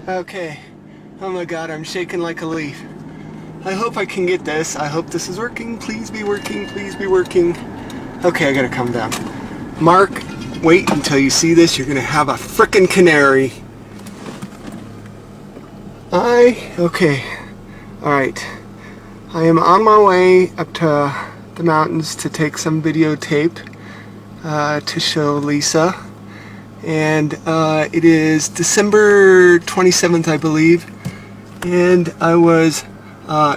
Okay. Oh my god, I'm shaking like a leaf. I hope I can get this. I hope this is working. Please be working. Please be working. Okay, I gotta calm down. Mark, wait until you see this. You're gonna have a frickin' canary. Okay. Alright. I am on my way up to the mountains to take some videotape to show Lisa. And it is December 27th, I believe. And I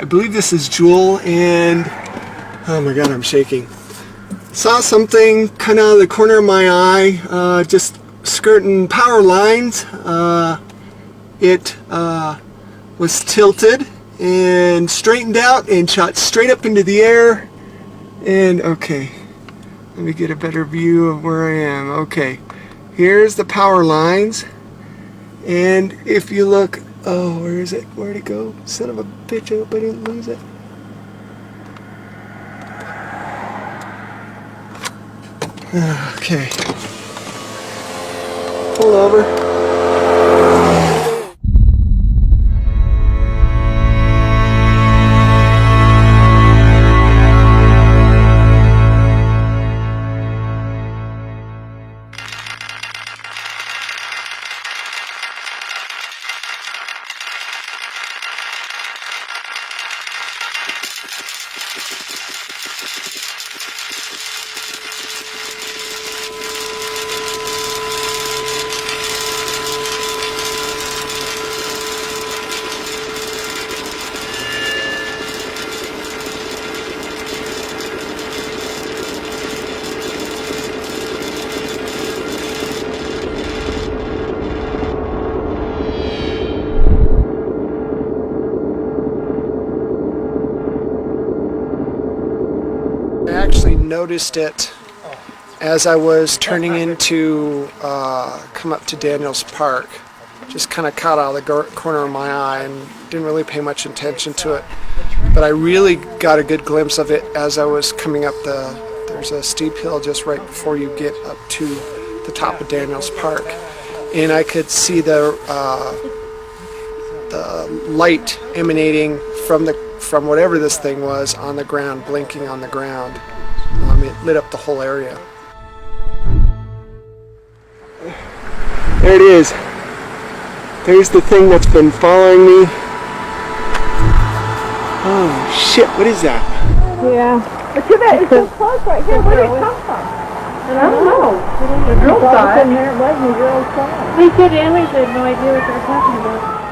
believe this is Jewel, and oh my god, I'm shaking. Saw something kind of out of the corner of my eye, just skirting power lines. It was tilted and straightened out and shot straight up into the air. And okay, let me get a better view of where I am. Okay, here's the power lines. And if you look, oh, where is it? Where'd it go? Son of a bitch, I hope I didn't lose it. Okay. Pull over. I actually noticed it as I was turning into come up to Daniels Park. Just kind of caught out of the corner of my eye and didn't really pay much attention to it. But I really got a good glimpse of it as I was coming up there's a steep hill just right before you get up to the top of Daniels Park. And I could see the light emanating from whatever this thing was on the ground, blinking on the ground. It lit up the whole area. There it is. There's the thing that's been following me. Oh shit, what is that? Yeah. But too bad, it's so close right here. Where did it come from? I don't know. The girl saw it. There it was, and the girl saw it. They said aliens had no idea what they were talking about.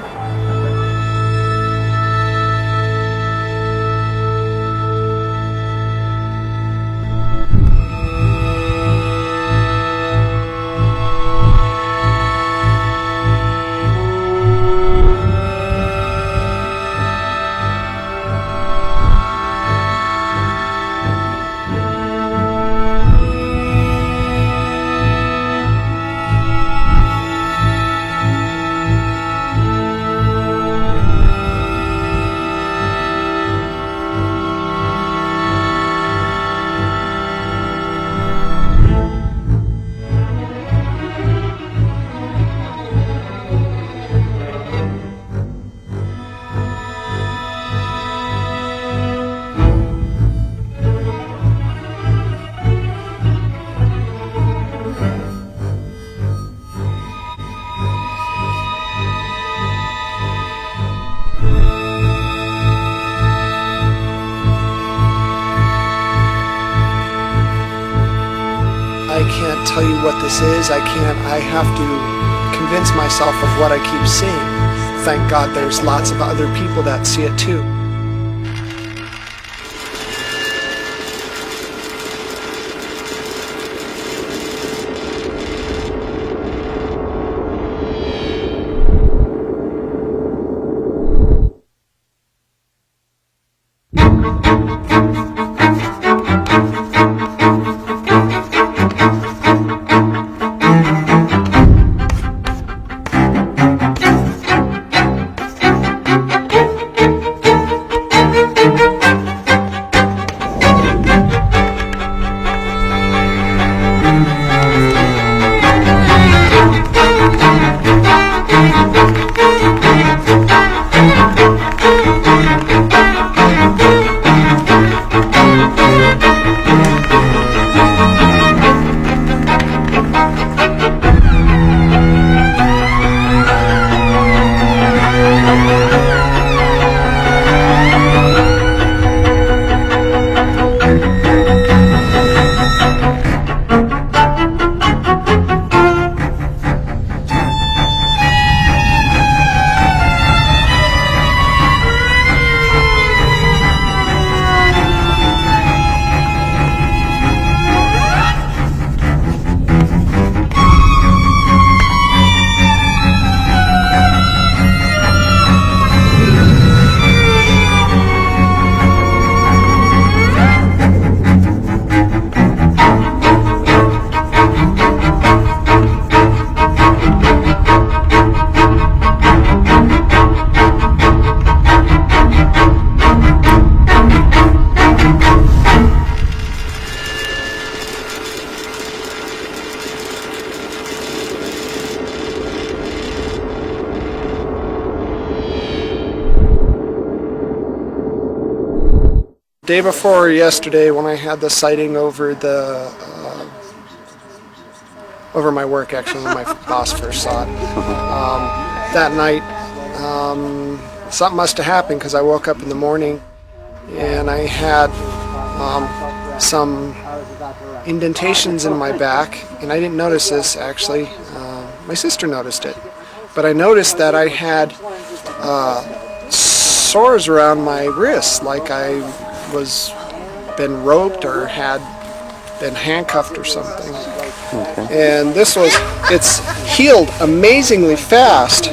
I can't tell you what this is. I have to convince myself of what I keep seeing. Thank God there's lots of other people that see it too. day before yesterday, when I had the sighting over the over my work, actually, when my boss first saw it, that night, something must have happened because I woke up in the morning and I had some indentations in my back, and I didn't notice this actually. My sister noticed it, but I noticed that I had sores around my wrists, like I was been roped or had been handcuffed or something. Okay. And it's healed amazingly fast.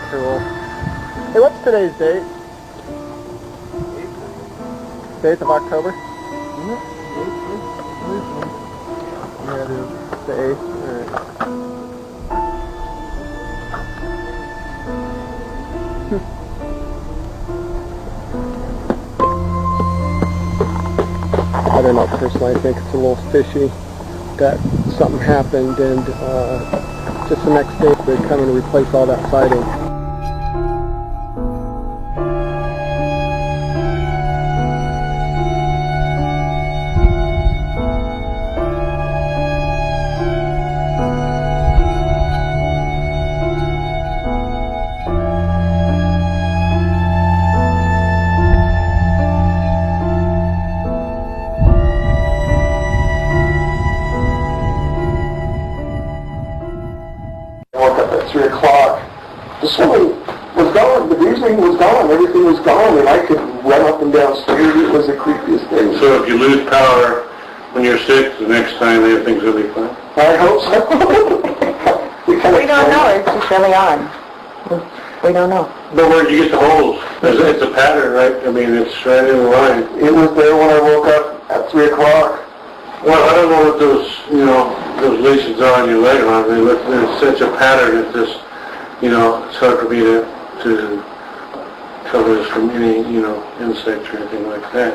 Cool. Hey, what's today's date? 8th of October? Yeah, it is. The 8th. Alright. I don't know, personally, I think it's a little fishy that something happened and just the next day they come and replace all that siding. I woke up at 3 o'clock. The swimming was gone, the bruising was gone, everything was gone, and I could run up and down stairs. It was the creepiest thing. So if you lose power when you're sick, the next time everything's going to be fine? I hope so. We don't know, it's just early on. We don't know. But where'd you get the holes? It's a pattern, right? I mean, it's right in the line. It was there when I woke up at 3 o'clock. Well, I don't know what those, those lesions are on your leg, I mean, there's such a pattern that this, it's hard for me to cover this from any, insect or anything like that.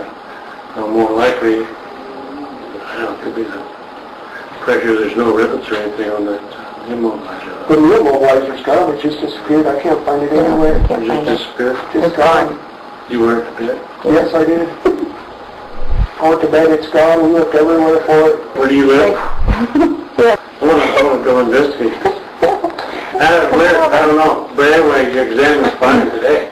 More likely, it could be the pressure. There's no rivets or anything on that immobilizer. The immobilizer's gone, it just disappeared. I can't find it anywhere. It just disappeared? It's gone. You were at bed? Yes, I did. I went to bed, it's gone. We looked everywhere for it. Where do you live? I want to go investigate. I don't know. But anyway, your exam is fine today.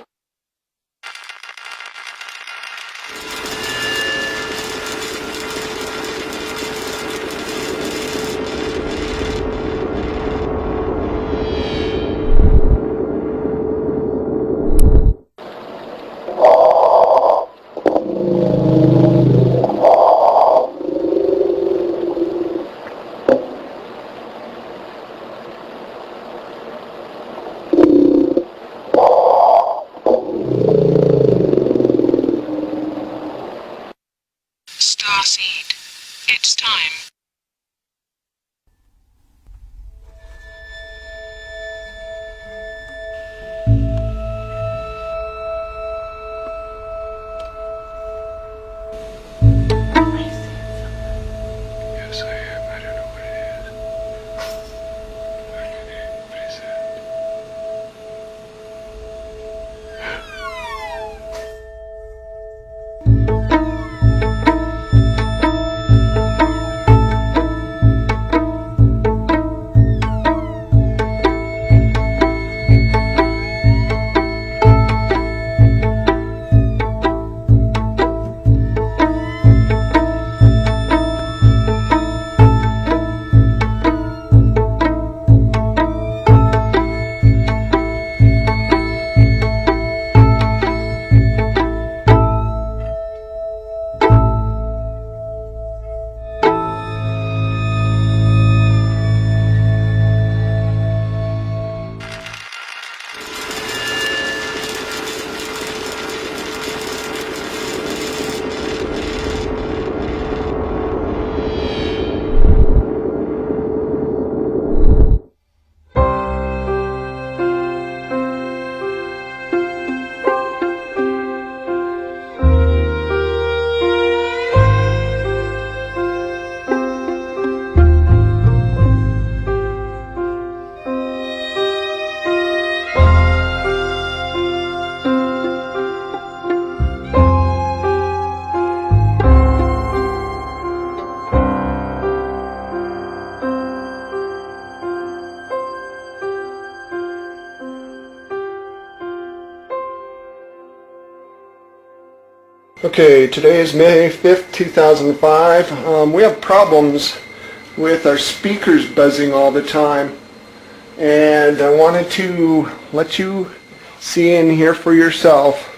Okay, today is May 5th, 2005. We have problems with our speakers buzzing all the time, and I wanted to let you see and hear for yourself.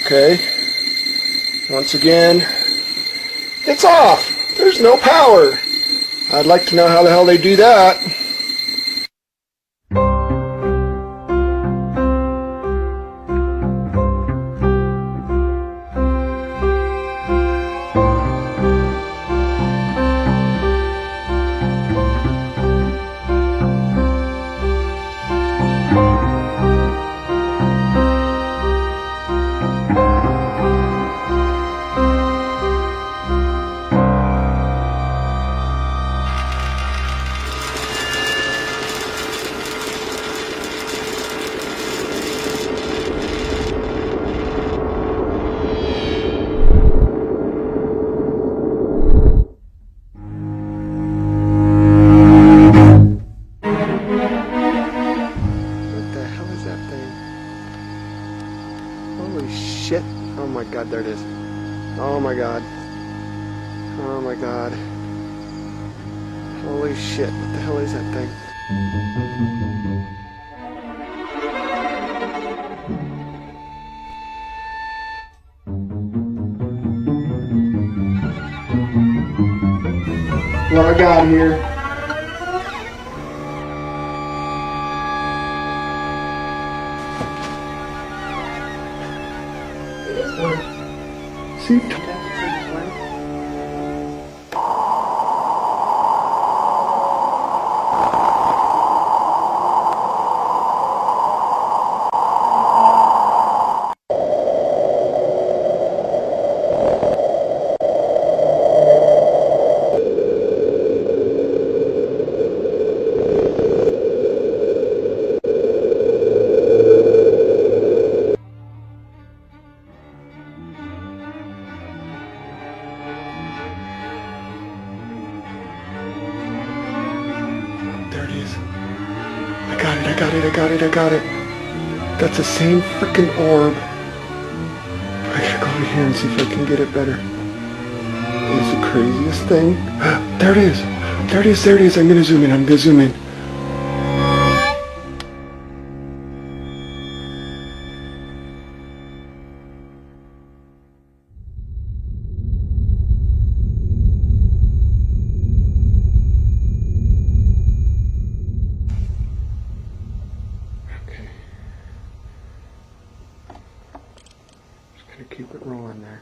Okay, once again, it's off. There's no power. I'd like to know how the hell they do that. Holy shit. Oh my god, there it is. Oh my god. Oh my god. Holy shit, what the hell is that thing? What I got here? See? There it is. I got it, I got it, I got it, I got it. That's the same freaking orb. I gotta go over here and see if I can get it better. It's the craziest thing. There it is. There it is, there it is. I'm gonna zoom in, I'm gonna zoom in. Okay. Just gotta keep it rolling there.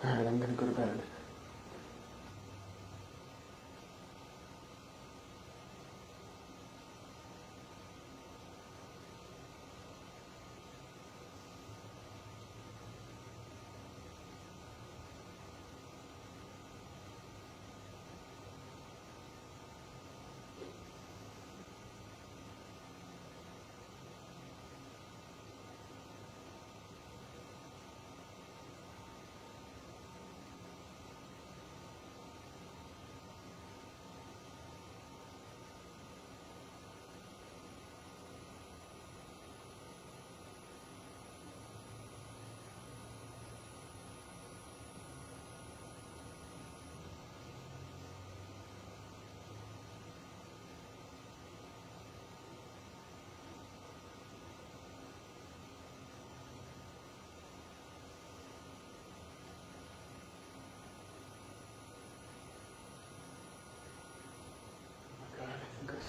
Alright, I'm gonna go to bed.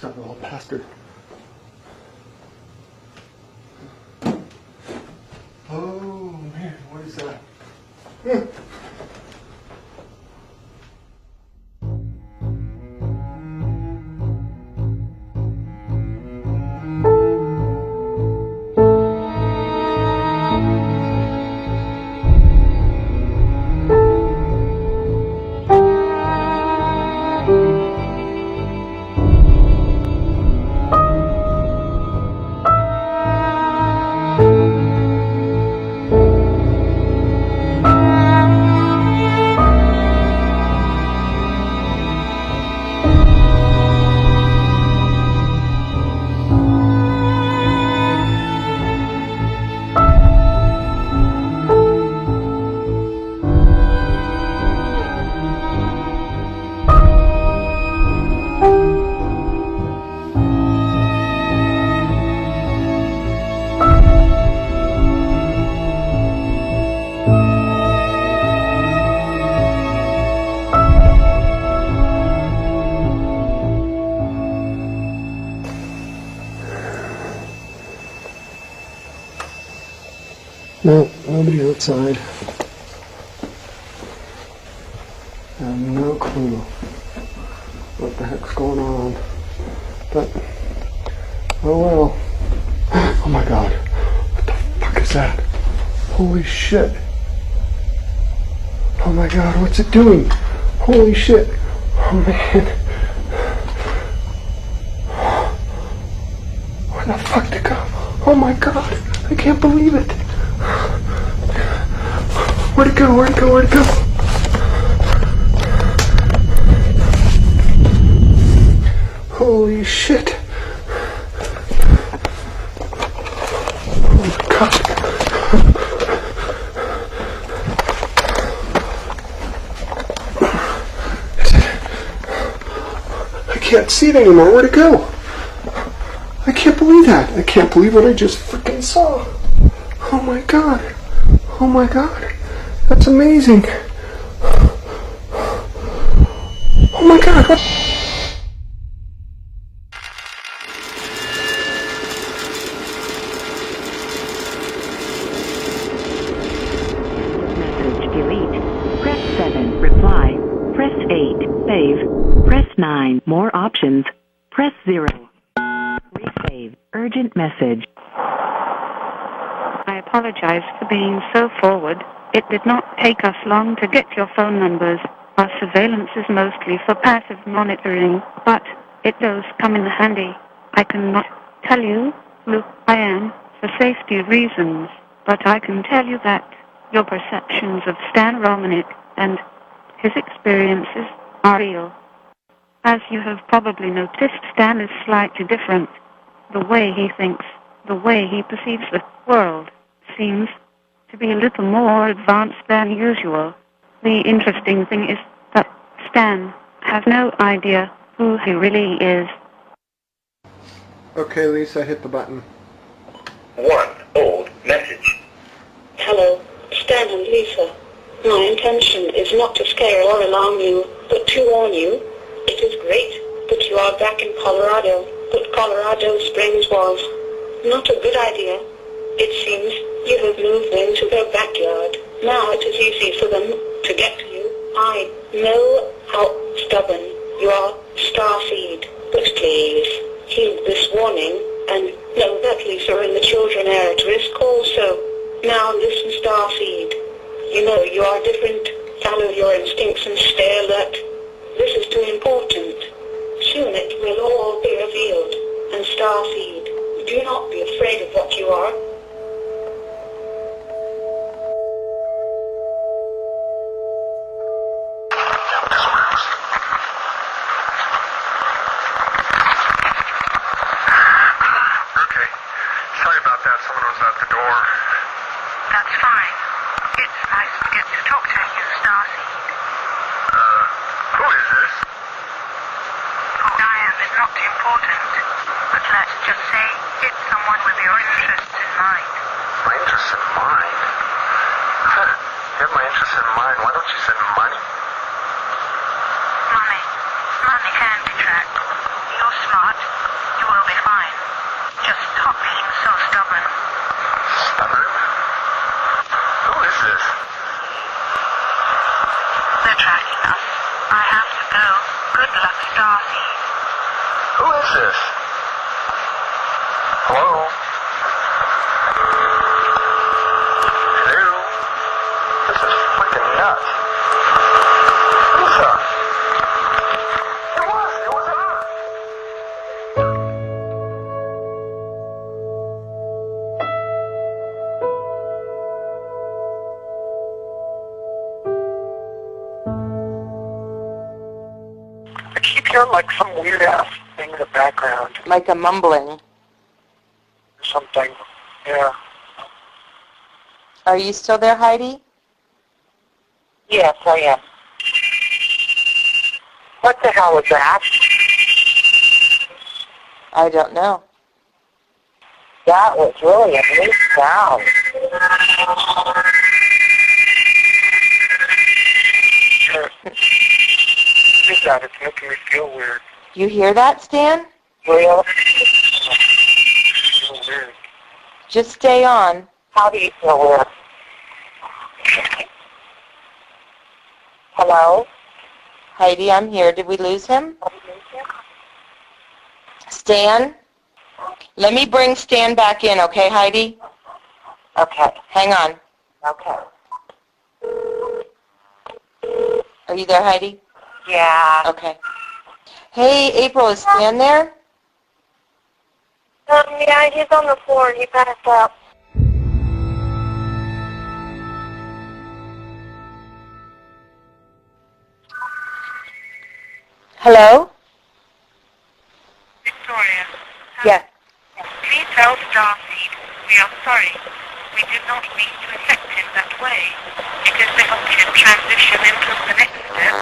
Son of a little bastard. Oh man, what is that? nobody outside. I have no clue what the heck's going on. But, oh well. Oh my god. What the fuck is that? Holy shit. Oh my god, what's it doing? Holy shit. Oh man. Where the fuck did it go? Oh my god. I can't believe it. Where'd it go? Where'd it go? Where'd it go? Holy shit. Oh my god. I can't see it anymore. Where'd it go? I can't believe that. I can't believe what I just freaking saw. Oh my god. Oh my god. That's amazing. Oh my god. What? Message delete. Press 7. Reply. Press 8. Save. Press 9. More options. Press 0. Resave. Urgent message. I apologize for being so forward. It did not take us long to get your phone numbers. Our surveillance is mostly for passive monitoring, but it does come in handy. I cannot tell you who I am for safety reasons, but I can tell you that your perceptions of Stan Romanek and his experiences are real. As you have probably noticed, Stan is slightly different. The way he thinks, the way he perceives the world, seems to be a little more advanced than usual. The interesting thing is that Stan has no idea who he really is. Okay, Lisa, hit the button. One old message. Hello, Stan and Lisa. My intention is not to scare or alarm you, but to warn you. It is great that you are back in Colorado, but Colorado Springs was not a good idea. It seems you have moved into their backyard. Now it is easy for them to get to you. I know how stubborn you are, Starseed, but please heed this warning and know that Lisa and the children are at risk also. Now listen, Starseed. You know you are different. Follow your instincts and stay alert. This is too important. Soon it will all be revealed. And Starseed, do not be afraid of what you are. Okay. Sorry about that. Someone was at the door. That's fine. It's nice to get to talk to you, Starseed. Who is this? Who I am is not important, but let's just say it's someone with your interests in mind. My interest in mind? You have my interest in mind. Why don't you send money? Money. Money can be tracked. You're smart. You will be fine. Just stop being so stubborn. Stubborn? Who is this? They're tracking us. I have to go. Good luck, Starseed. Who is this? Hello? Hello? This is freaking nuts. Lisa! It was her! I keep hearing like some weird ass thing in the background. Like a mumbling. Something. Yeah. Are you still there, Heidi? Yes, I am. What the hell is that? I don't know. That was really a neat sound. Is that? It's making me feel weird. You hear that, Stan? Real? Feel weird. Just stay on. How do you feel weird? Hello? Heidi, I'm here. Did we lose him? Stan? Let me bring Stan back in, okay, Heidi? Okay. Hang on. Okay. Are you there, Heidi? Yeah. Okay. Hey, April, is Stan there? Yeah, he's on the floor. He passed out. Hello? Victoria. Yes. Please tell Starseed we are sorry. We did not mean to affect him that way. It is to help him transition into the next step.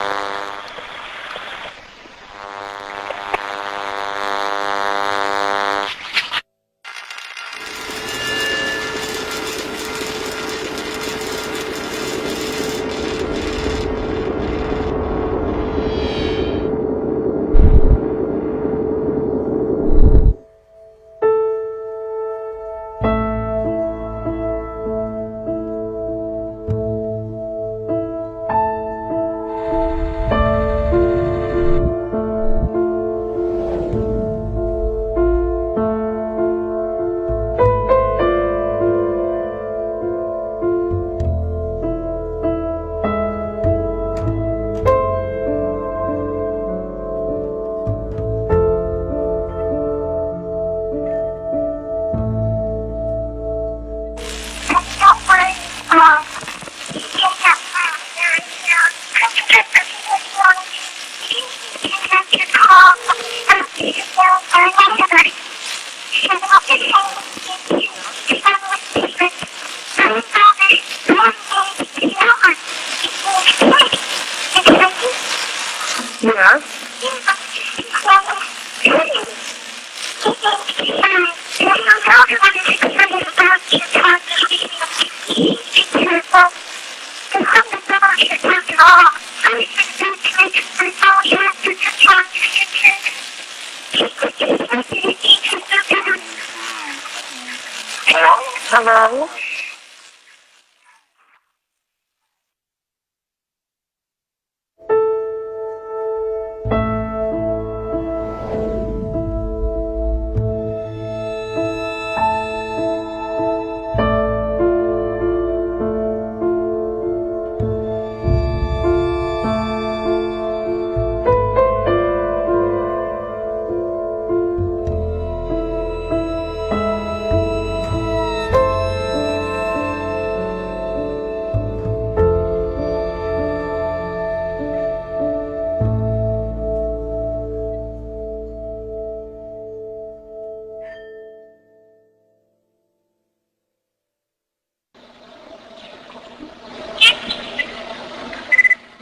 Hello?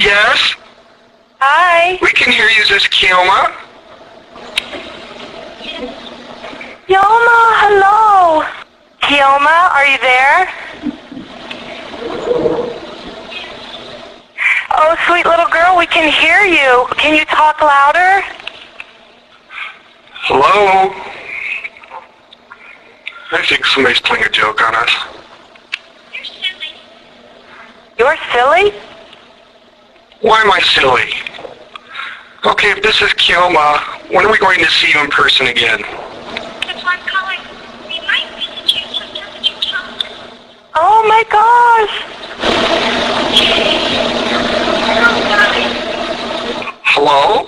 Yes? Hi. We can hear you, this is Kioma. Yoma, hello. Kioma, are you there? Oh, sweet little girl, we can hear you. Can you talk louder? Hello? I think somebody's playing a joke on us. You're silly? Why am I silly? Okay, if this is Kioma, when are we going to see you in person again? Oh my gosh. Hello?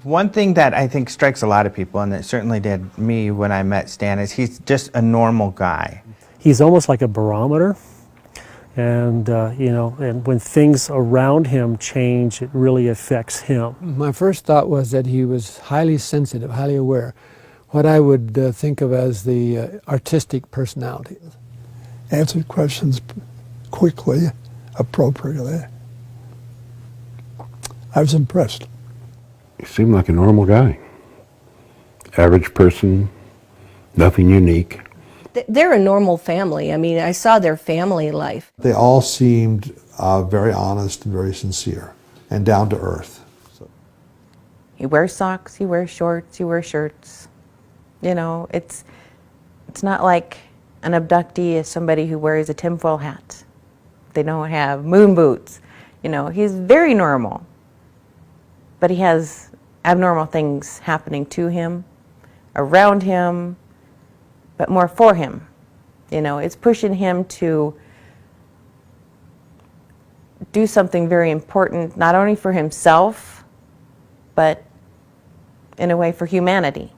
One thing that I think strikes a lot of people, and it certainly did me when I met Stan, is he's just a normal guy. He's almost like a barometer, and and when things around him change, it really affects him. My first thought was that he was highly sensitive, highly aware, what I would think of as the artistic personality. Answered questions quickly, appropriately. I was impressed. He seemed like a normal guy. Average person, nothing unique. They're a normal family. I mean, I saw their family life. They all seemed very honest and very sincere and down to earth. So. He wears socks, he wears shorts, he wears shirts. You know, it's not like an abductee is somebody who wears a tinfoil hat. They don't have moon boots. You know, he's very normal. But he has abnormal things happening to him, around him, but more for him. You know, it's pushing him to do something very important, not only for himself, but in a way for humanity.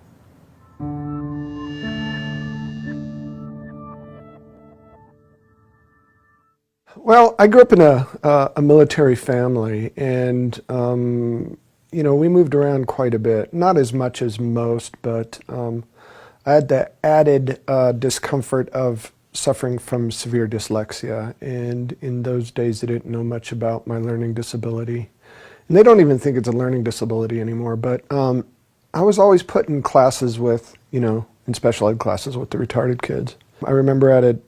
Well, I grew up in a military family, and we moved around quite a bit. Not as much as most, but I had the added discomfort of suffering from severe dyslexia, and in those days I didn't know much about my learning disability. And they don't even think it's a learning disability anymore, but I was always put in classes with, in special ed classes with the retarded kids. I remember I had a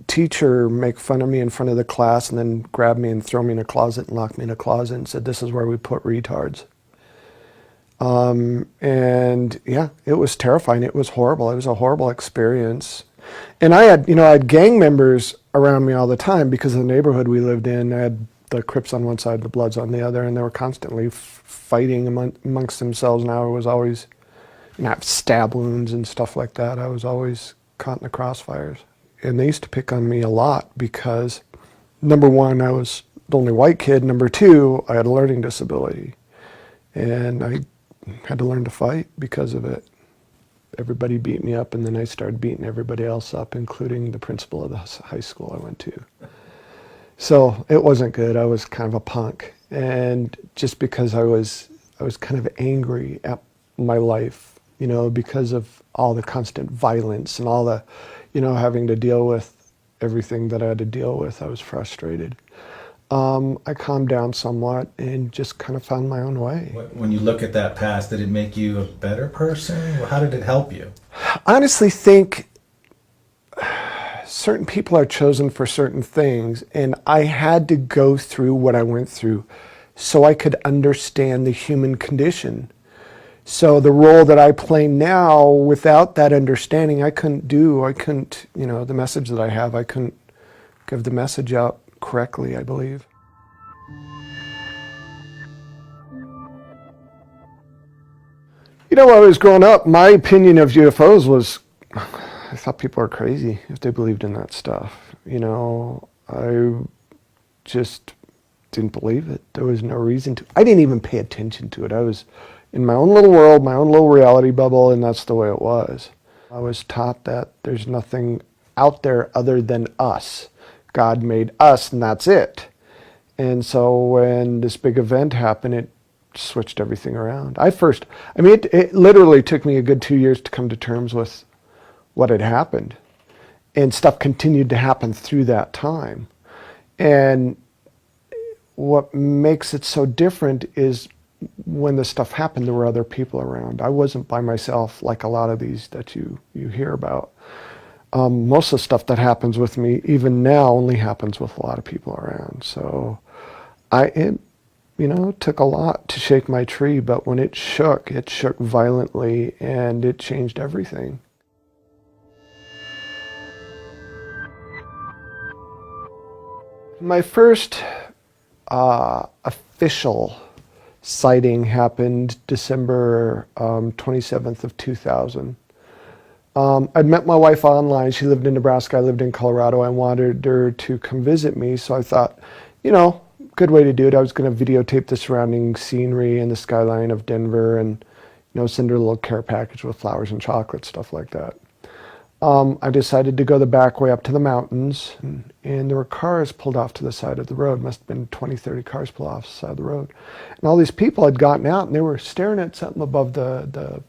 teacher make fun of me in front of the class and then grab me and throw me in a closet and lock me in a closet and said, "This is where we put retards." And yeah, it was terrifying. It was horrible. It was a horrible experience. And I had gang members around me all the time because of the neighborhood we lived in. I had the Crips on one side, the Bloods on the other, and they were constantly fighting amongst themselves. And I was always, have stab wounds and stuff like that. I was always caught in the crossfires. And they used to pick on me a lot because, number one, I was the only white kid. Number two, I had a learning disability. And I had to learn to fight because of it. Everybody beat me up, and then I started beating everybody else up, including the principal of the high school I went to. So it wasn't good. I was kind of a punk. And just because I was kind of angry at my life, because of all the constant violence and all the, having to deal with everything that I had to deal with, I was frustrated. I calmed down somewhat and just kind of found my own way. When you look at that past, did it make you a better person? How did it help you? I honestly think certain people are chosen for certain things, and I had to go through what I went through so I could understand the human condition. So the role that I play now, without that understanding, I couldn't, the message that I have, I couldn't give the message out correctly, I believe. When I was growing up, my opinion of UFOs was, I thought people were crazy if they believed in that stuff. I just didn't believe it. There was no reason to. I didn't even pay attention to it. I was in my own little world, my own little reality bubble, and that's the way it was. I was taught that there's nothing out there other than us. God made us, and that's it. And so when this big event happened, it switched everything around. It literally took me a good 2 years to come to terms with what had happened. And stuff continued to happen through that time. And what makes it so different is when the stuff happened, there were other people around. I wasn't by myself like a lot of these that you hear about. Most of the stuff that happens with me, even now, only happens with a lot of people around. So it took a lot to shake my tree, but when it shook violently, and it changed everything. My first official sighting happened December 27th of 2000. I'd met my wife online. She lived in Nebraska. I lived in Colorado. I wanted her to come visit me, so I thought, good way to do it. I was going to videotape the surrounding scenery and the skyline of Denver, and send her a little care package with flowers and chocolate, stuff like that. I decided to go the back way up to the mountains, and there were cars pulled off to the side of the road. Must have been 20, 30 cars pulled off the side of the road. And all these people had gotten out, and they were staring at something above the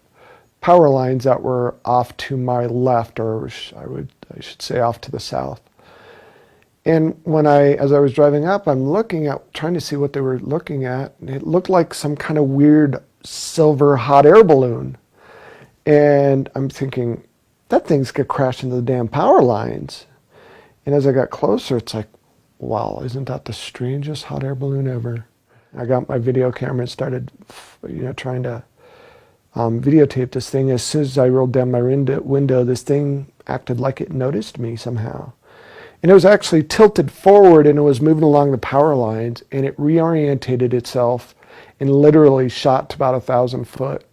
power lines that were off to my left, or I should say off to the south. And as I was driving up, I'm looking at, trying to see what they were looking at, and it looked like some kind of weird silver hot air balloon. And I'm thinking, that thing's gonna crash into the damn power lines. And as I got closer, it's like, wow, isn't that the strangest hot air balloon ever? I got my video camera and started, trying to videotape this thing. As soon as I rolled down my window, this thing acted like it noticed me somehow. And it was actually tilted forward, and it was moving along the power lines, and it reorientated itself and literally shot to about 1,000 foot.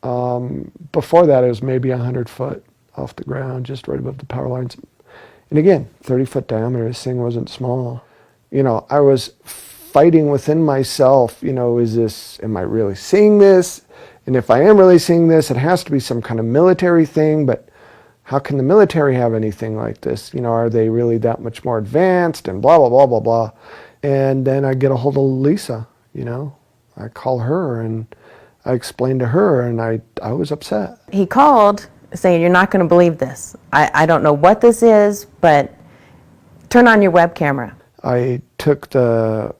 Before that, it was maybe 100 foot off the ground, just right above the power lines. And again, 30-foot diameter. This thing wasn't small. I was fighting within myself, am I really seeing this? And if I am really seeing this, it has to be some kind of military thing, but how can the military have anything like this? Are they really that much more advanced, and blah, blah, blah, blah, blah. And then I get a hold of Lisa, I call her and I explained to her, and I was upset. He called saying, "You're not going to believe this. I don't know what this is, but turn on your web camera." I took the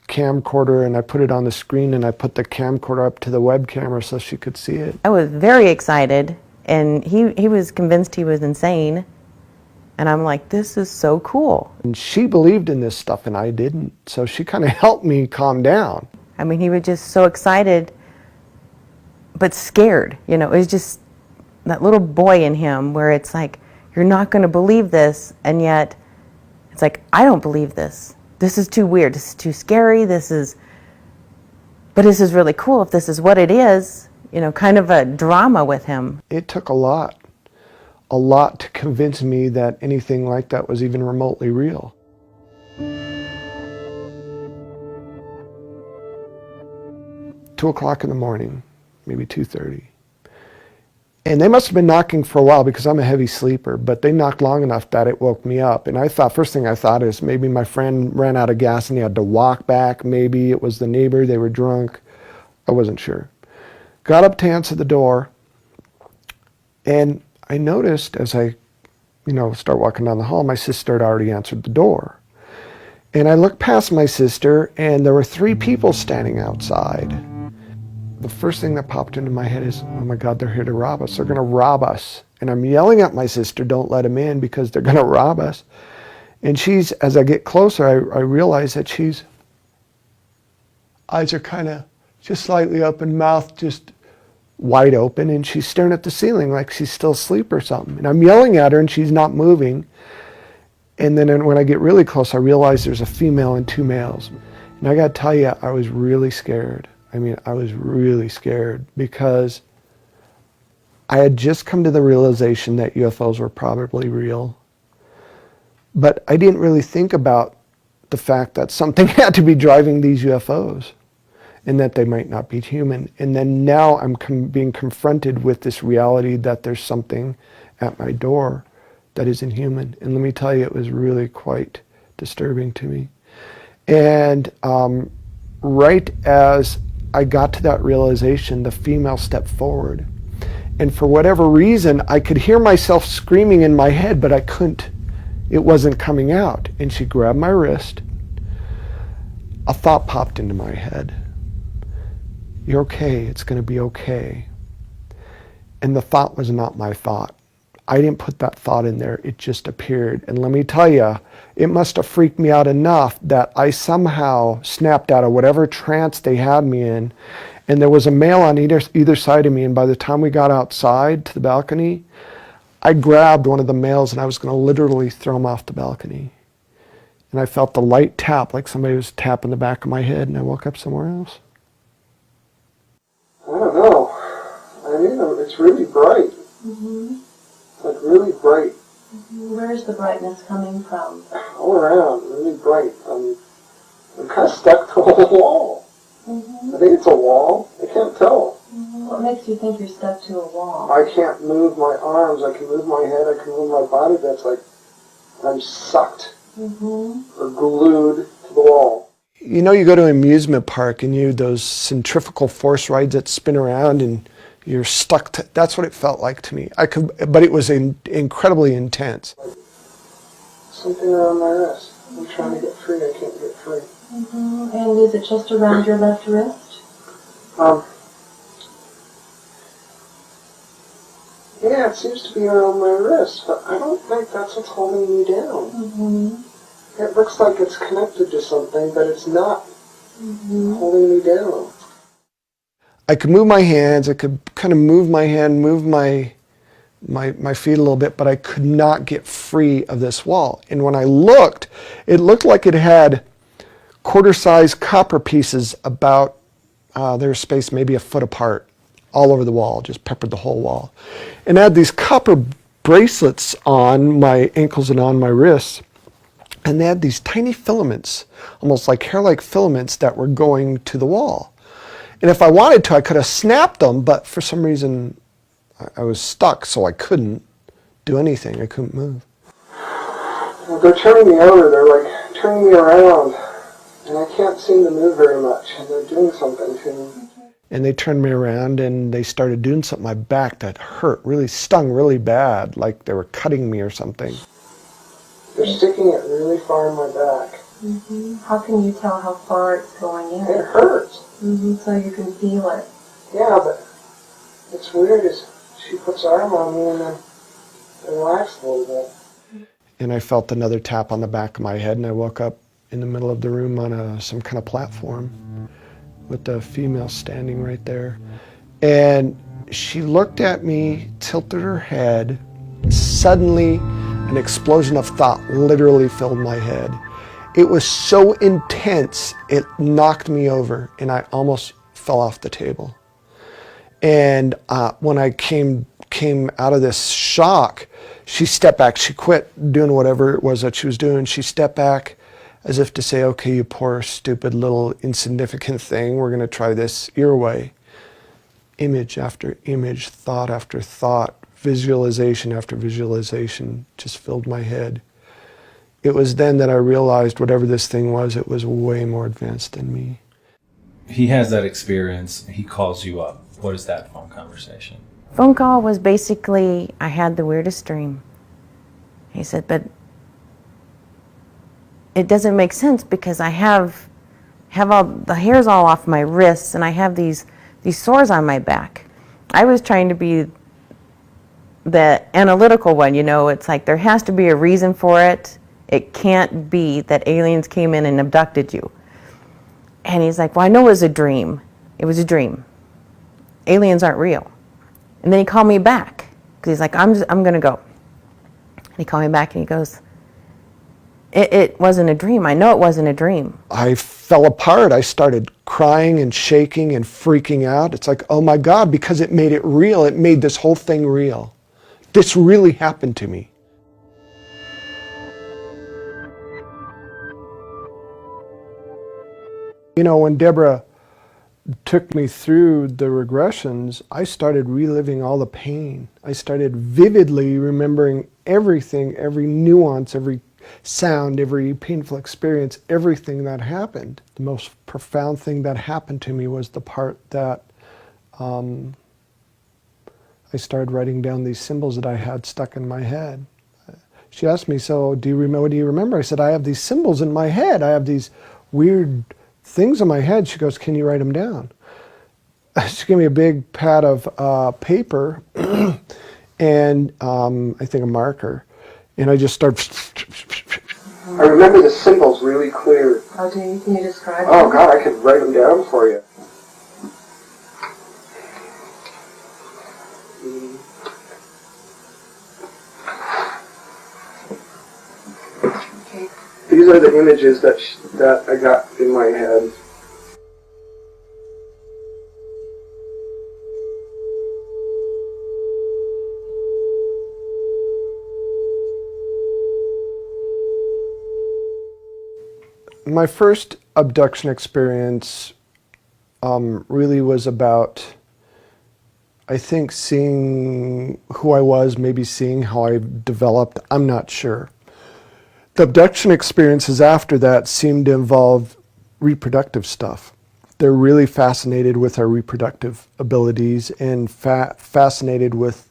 camcorder and I put it on the screen, and I put the camcorder up to the web camera so she could see it. I was very excited, and he was convinced he was insane. And I'm like, this is so cool. And she believed in this stuff and I didn't. So she kind of helped me calm down. I mean, he was just so excited, but scared. It was just that little boy in him where it's like, you're not going to believe this. And yet it's like, I don't believe this. This is too weird. This is too scary. But this is really cool if this is what it is, kind of a drama with him. It took a lot to convince me that anything like that was even remotely real. Two o'clock in the morning, maybe 2:30. And they must have been knocking for a while because I'm a heavy sleeper, but they knocked long enough that it woke me up. And first thing I thought is maybe my friend ran out of gas and he had to walk back. Maybe it was the neighbor, they were drunk. I wasn't sure. Got up to answer the door, and I noticed as I, start walking down the hall, my sister had already answered the door. And I looked past my sister, and there were 3 people standing outside. The first thing that popped into my head is, oh my God, they're here to rob us. They're going to rob us. And I'm yelling at my sister, don't let them in because they're going to rob us. And as I get closer, I realize that eyes are kind of just slightly open, mouth just wide open, and she's staring at the ceiling like she's still asleep or something. And I'm yelling at her and she's not moving. And then when I get really close, I realize there's a female and 2 males. And I got to tell you, I was really scared. I was really scared because I had just come to the realization that UFOs were probably real. But I didn't really think about the fact that something had to be driving these UFOs and that they might not be human. And then now I'm being confronted with this reality that there's something at my door that isn't human. And let me tell you, it was really quite disturbing to me. And right as I got to that realization, the female stepped forward. And for whatever reason, I could hear myself screaming in my head, but I couldn't. It wasn't coming out. And she grabbed my wrist. A thought popped into my head. You're okay. It's going to be okay. And the thought was not my thought. I didn't put that thought in there. It just appeared. And let me tell you, it must have freaked me out enough that I somehow snapped out of whatever trance they had me in. And there was a male on either side of me. And by the time we got outside to the balcony, I grabbed one of the males and I was going to literally throw him off the balcony. And I felt the light tap, like somebody was tapping the back of my head, and I woke up somewhere else. I don't know. It's really bright. Mm-hmm. It's like really bright. Mm-hmm. Where's the brightness coming from? All around, really bright. I'm kind of stuck to a wall. Mm-hmm. I think it's a wall. I can't tell. Mm-hmm. What makes you think you're stuck to a wall? I can't move my arms, I can move my head, I can move my body, but it's like I'm sucked or glued to the wall. You know, you go to an amusement park and you those centrifugal force rides that spin around and you're stuck to, that's what it felt like to me. But it was incredibly intense. Something around my wrist. I'm trying to get free, I can't get free. And is it just around your left wrist? Yeah, it seems to be around my wrist, but I don't think that's what's holding me down. It looks like it's connected to something, but it's not holding me down. I could move my hands, I could kind of move my hand, move my feet a little bit, but I could not get free of this wall. And when I looked, it looked like it had quarter-sized copper pieces about their space maybe a foot apart, all over the wall, just peppered the whole wall. And I had these copper bracelets on my ankles and on my wrists, and they had these tiny filaments, almost like hair-like filaments that were going to the wall. And if I wanted to, I could have snapped them, but for some reason I was stuck, so I couldn't do anything. I couldn't move. Well, they're turning me over. They're like turning me around, and I can't seem to move very much. And they're doing something to me. And they turned me around, and they started doing something to my back that hurt, really stung really bad, like they were cutting me or something. They're sticking it really far in my back. How can you tell how far it's going in? It hurts. So you can feel it. Yeah, but it's weird. She puts her arm on me and then relaxed a little bit. And I felt another tap on the back of my head, and I woke up in the middle of the room on some kind of platform with the female standing right there. And she looked at me, tilted her head. Suddenly, an explosion of thought literally filled my head. It was so intense, it knocked me over, and I almost fell off the table. And when I came out of this shock, she stepped back. She quit doing whatever it was that she was doing. She stepped back as if to say, okay, you poor, stupid, little, insignificant thing, we're going to try this your way. Image after image, thought after thought, visualization after visualization just filled my head. It was then that I realized whatever this thing was, it was way more advanced than me. He has that experience. He calls you up. What is that phone conversation? Phone call was basically, I had the weirdest dream. He said, but it doesn't make sense because I have all the hairs all off my wrists and I have these sores on my back. I was trying to be the analytical one, you know, it's like there has to be a reason for it. It can't be that aliens came in and abducted you. And he's like, well, I know it was a dream. It was a dream. Aliens aren't real. And then he called me back because he's like, I'm going to go. And he called me back and he goes, it wasn't a dream. I know it wasn't a dream. I fell apart. I started crying and shaking and freaking out. It's like, oh my God, because it made it real. It made this whole thing real. This really happened to me. You know, when Deborah took me through the regressions, I started reliving all the pain. I started vividly remembering everything, every nuance, every sound, every painful experience, everything that happened. The most profound thing that happened to me was the part that I started writing down these symbols that I had stuck in my head. She asked me, so what do you remember? I said, I have these symbols in my head. I have these weird things in my head. She goes, can you write them down? She gave me a big pad of paper and I think a marker. And I just started. I remember the symbols really clear. How do you, can you describe them? Oh God, I could write them down for you. These are the images that I got in my head. My first abduction experience really was about I think seeing who I was, maybe seeing how I developed, I'm not sure. The abduction experiences after that seemed to involve reproductive stuff. They're really fascinated with our reproductive abilities and fascinated with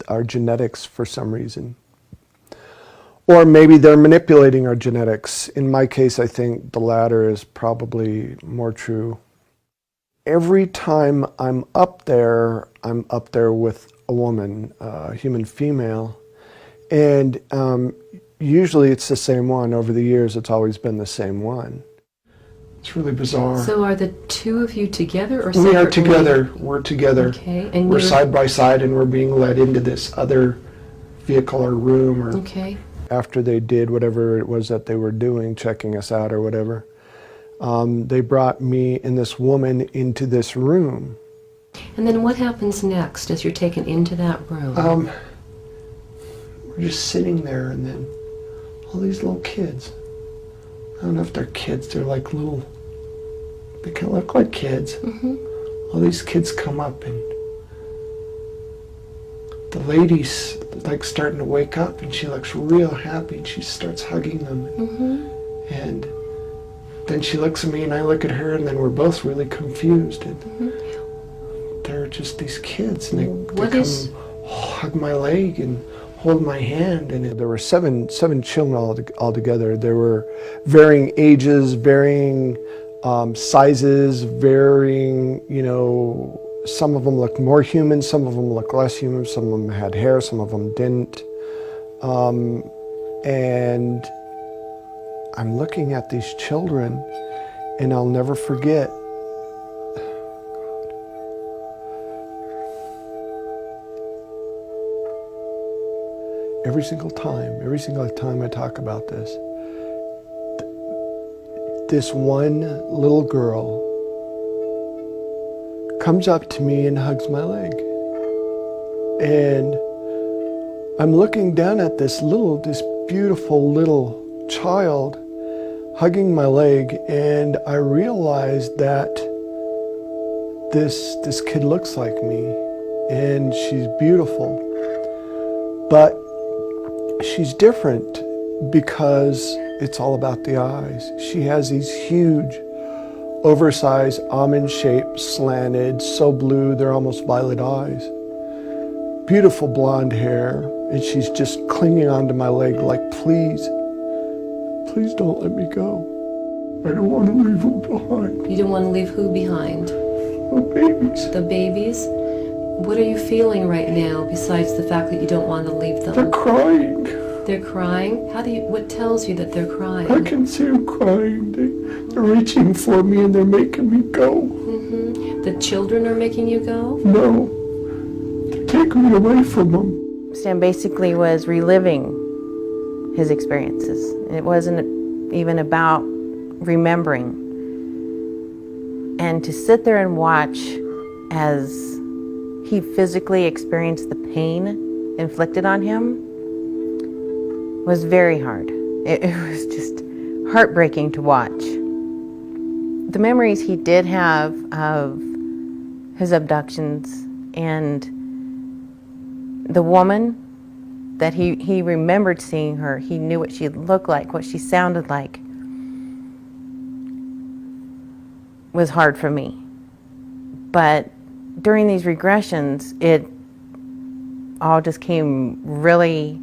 our genetics for some reason. Or maybe they're manipulating our genetics. In my case, I think the latter is probably more true. Every time I'm up there with a woman, a human female, and usually it's the same one. Over the years, it's always been the same one. It's really bizarre. So are the two of you together or separately? We are together. We're together. Okay. And we're side by side, and we're being led into this other vehicle or room. Or okay. After they did whatever it was that they were doing, checking us out or whatever, they brought me and this woman into this room. And then what happens next as you're taken into that room? We're just sitting there, and then all these little kids. I don't know if they're kids. They're like little. They kind of look like kids. Mm-hmm. All these kids come up, and the lady's like starting to wake up, and she looks real happy, and she starts hugging them. Mm-hmm. And then she looks at me, and I look at her, and then we're both really confused. And they're just these kids, and they come hug my leg and hold my hand. And there were seven children altogether. There were varying ages, varying sizes, varying, some of them looked more human, some of them looked less human, some of them had hair, some of them didn't. And I'm looking at these children, and I'll never forget. Every single time I talk about this, this one little girl comes up to me and hugs my leg. And I'm looking down at this beautiful little child hugging my leg, and I realized that this kid looks like me, and she's beautiful. But she's different because it's all about the eyes. She has these huge, oversized, almond-shaped, slanted, so blue they're almost violet eyes. Beautiful blonde hair, and she's just clinging onto my leg like, please don't let me go. I don't want to leave them behind. You don't want to leave who behind? The babies. The babies? What are you feeling right now besides the fact that you don't want to leave them? They're crying. They're crying? What tells you that they're crying? I can see them crying. They're reaching for me, and they're making me go. Mm-hmm. The children are making you go? No. They're taking me away from them. Stan basically was reliving his experiences. It wasn't even about remembering. And to sit there and watch as he physically experienced the pain inflicted on him was very hard. It was just heartbreaking to watch. The memories he did have of his abductions and the woman that he remembered seeing her, he knew what she looked like, what she sounded like, was hard for me. But during these regressions, it all just came really,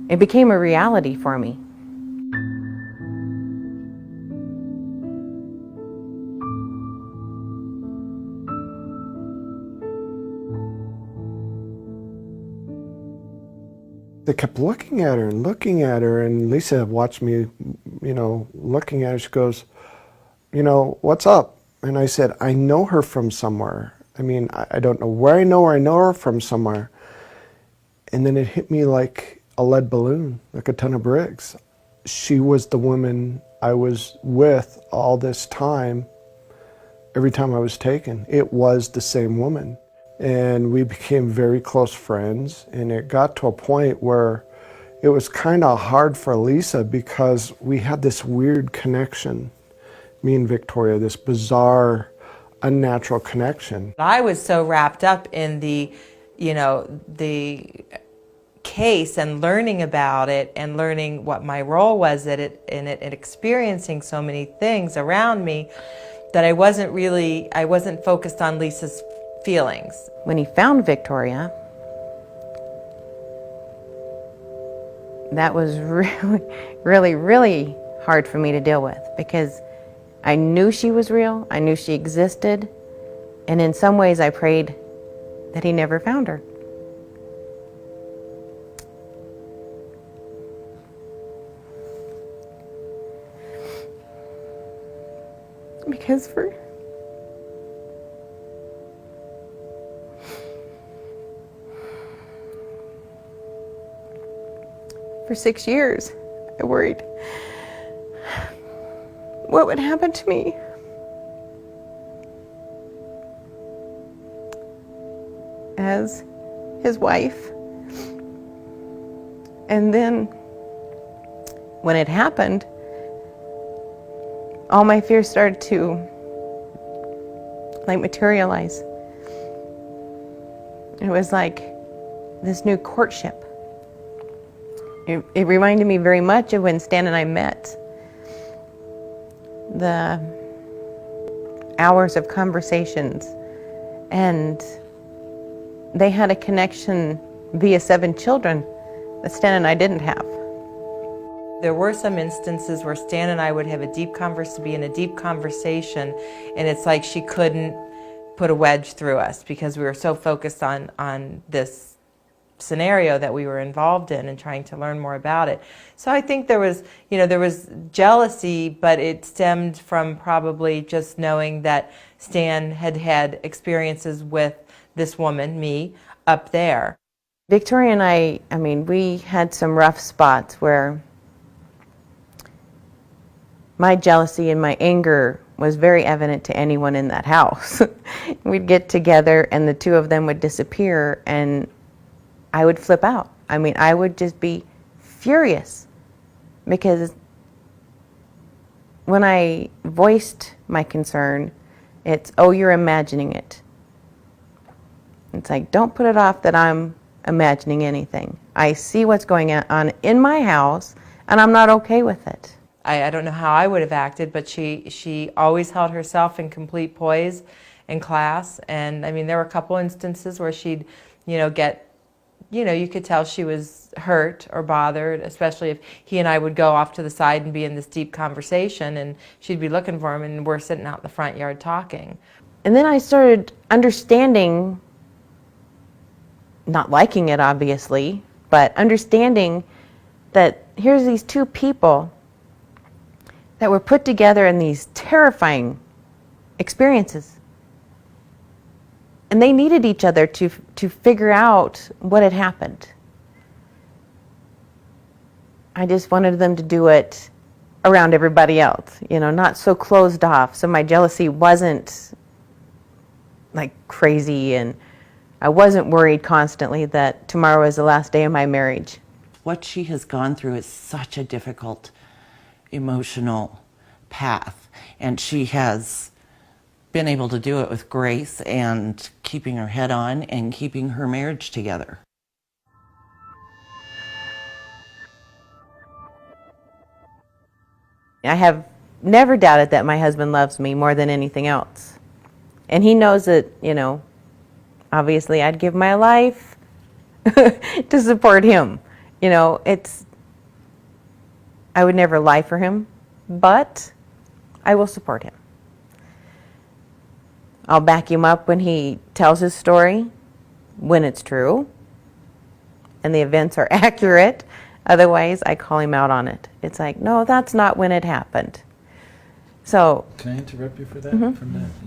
it became a reality for me. They kept looking at her, and Lisa watched me, looking at her. She goes, what's up? And I said, I know her from somewhere. I mean, I don't know where I know her. I know her from somewhere. And then it hit me like a lead balloon, like a ton of bricks. She was the woman I was with all this time, every time I was taken. It was the same woman. And we became very close friends. And it got to a point where it was kind of hard for Lisa because we had this weird connection, me and Victoria, this bizarre unnatural connection. I was so wrapped up in the, the case and learning about it and learning what my role was in it and experiencing so many things around me that I wasn't focused on Lisa's feelings. When he found Victoria, that was really hard for me to deal with, because I knew she was real, I knew she existed, and in some ways I prayed that he never found her. Because for 6 years, I worried what would happen to me. As his wife. And then when it happened, all my fears started to materialize. It was like this new courtship. It reminded me very much of when Stan and I met. The hours of conversations, and they had a connection via 7 children that Stan and I didn't have. There were some instances where Stan and I would have be in a deep conversation, and it's like she couldn't put a wedge through us because we were so focused on this scenario that we were involved in and trying to learn more about it. So I think there was jealousy, but it stemmed from probably just knowing that Stan had had experiences with this woman, me, up there. Victoria and I mean, we had some rough spots where my jealousy and my anger was very evident to anyone in that house. We'd get together and the two of them would disappear and I would flip out. I mean, I would just be furious because when I voiced my concern, it's, oh, you're imagining it. It's like, don't put it off that I'm imagining anything. I see what's going on in my house and I'm not okay with it. I don't know how I would have acted, but she always held herself in complete poise in class. And I mean, there were a couple instances where she'd, you could tell she was hurt or bothered, especially if he and I would go off to the side and be in this deep conversation and she'd be looking for him and we're sitting out in the front yard talking. And then I started understanding, not liking it obviously, but understanding that here's these two people that were put together in these terrifying experiences. And they needed each other to figure out what had happened. I just wanted them to do it around everybody else, not so closed off. So my jealousy wasn't like crazy and I wasn't worried constantly that tomorrow was the last day of my marriage. What she has gone through is such a difficult emotional path, and she has been able to do it with grace and keeping her head on and keeping her marriage together. I have never doubted that my husband loves me more than anything else. And he knows that, obviously I'd give my life to support him. I would never lie for him, but I will support him. I'll back him up when he tells his story, when it's true, and the events are accurate. Otherwise, I call him out on it. It's like, no, that's not when it happened. So. Can I interrupt you for that?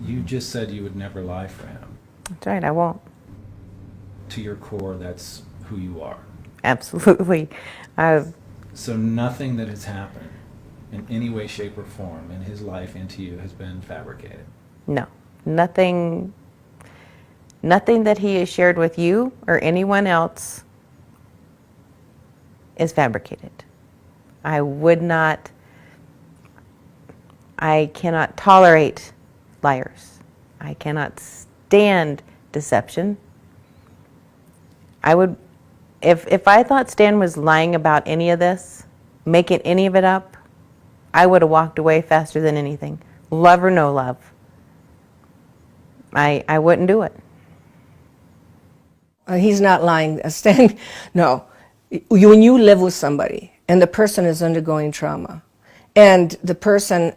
You just said you would never lie for him. That's right, I won't. To your core, that's who you are. Absolutely. So nothing that has happened in any way, shape, or form in his life and to you has been fabricated? No. Nothing that he has shared with you or anyone else is fabricated. I cannot tolerate liars. I cannot stand deception. I would, if I thought Stan was lying about any of this, making any of it up, I would have walked away faster than anything. Love or no love. I wouldn't do it. He's not lying. Stan, no. When you live with somebody and the person is undergoing trauma, and the person,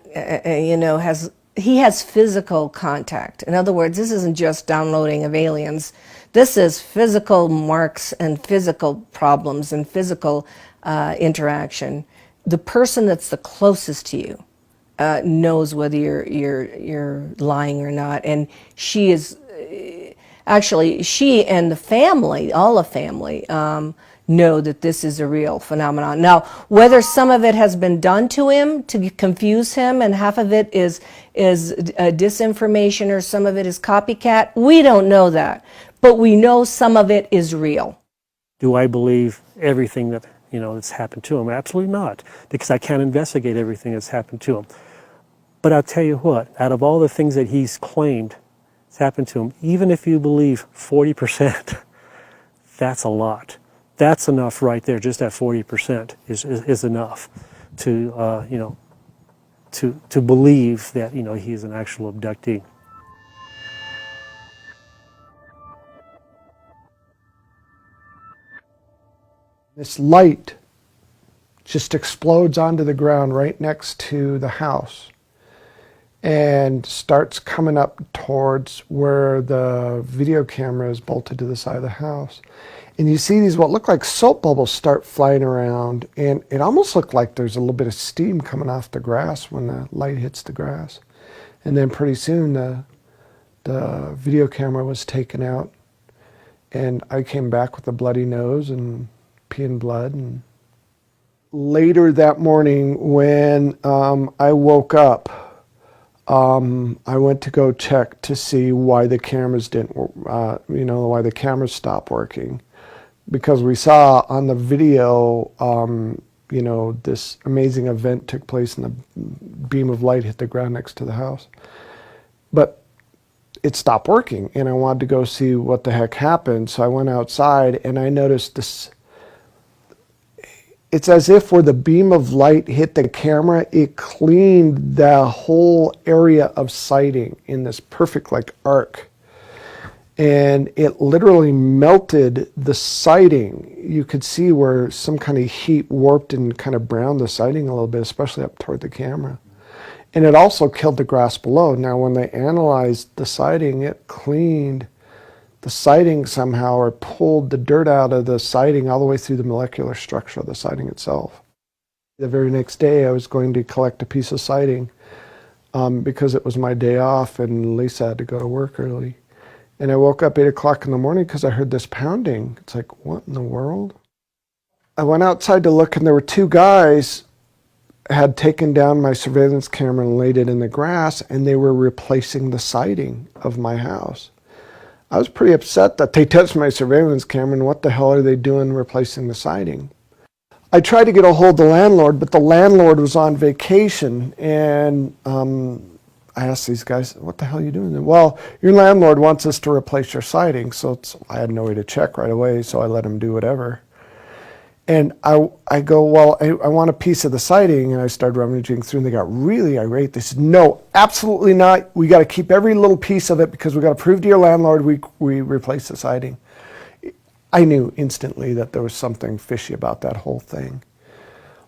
he has physical contact. In other words, this isn't just downloading of aliens. This is physical marks and physical problems and physical interaction. The person that's the closest to you knows whether you're lying or not, and she is. Actually, she and the family, all the family, know that this is a real phenomenon. Now, whether some of it has been done to him to confuse him and half of it is disinformation or some of it is copycat, we don't know that. But we know some of it is real. Do I believe everything that that's happened to him? Absolutely not, because I can't investigate everything that's happened to him. But I'll tell you what, out of all the things that he's claimed has happened to him, even if you believe 40%, that's a lot. That's enough right there. Just that 40% is enough to to believe that he's an actual abductee. This light just explodes onto the ground right next to the house and starts coming up towards where the video camera is bolted to the side of the house. And you see these what look like soap bubbles start flying around, and it almost looked like there's a little bit of steam coming off the grass when the light hits the grass. And then pretty soon the video camera was taken out, and I came back with a bloody nose and peeing blood. And later that morning when I woke up, I went to go check to see why the cameras didn't, why the cameras stopped working. Because we saw on the video, this amazing event took place and the beam of light hit the ground next to the house. But it stopped working, and I wanted to go see what the heck happened. So I went outside and I noticed this. It's as if where the beam of light hit the camera, it cleaned the whole area of sighting in this perfect arc. And it literally melted the siding. You could see where some kind of heat warped and kind of browned the siding a little bit, especially up toward the camera. And it also killed the grass below. Now, when they analyzed the siding, it cleaned the siding somehow, or pulled the dirt out of the siding all the way through the molecular structure of the siding itself. The very next day, I was going to collect a piece of siding because it was my day off and Lisa had to go to work early. And I woke up 8 o'clock in the morning because I heard this pounding. It's like, what in the world? I went outside to look, and there were two guys had taken down my surveillance camera and laid it in the grass, and they were replacing the siding of my house. I was pretty upset that they touched my surveillance camera, and what the hell are they doing replacing the siding? I tried to get a hold of the landlord, but the landlord was on vacation, and I asked these guys, what the hell are you doing? Well, your landlord wants us to replace your siding, so I had no way to check right away, so I let him do whatever. And I go, well, I want a piece of the siding, and I started rummaging through, and they got really irate. They said, no, absolutely not. We got to keep every little piece of it because we got to prove to your landlord we replace the siding. I knew instantly that there was something fishy about that whole thing.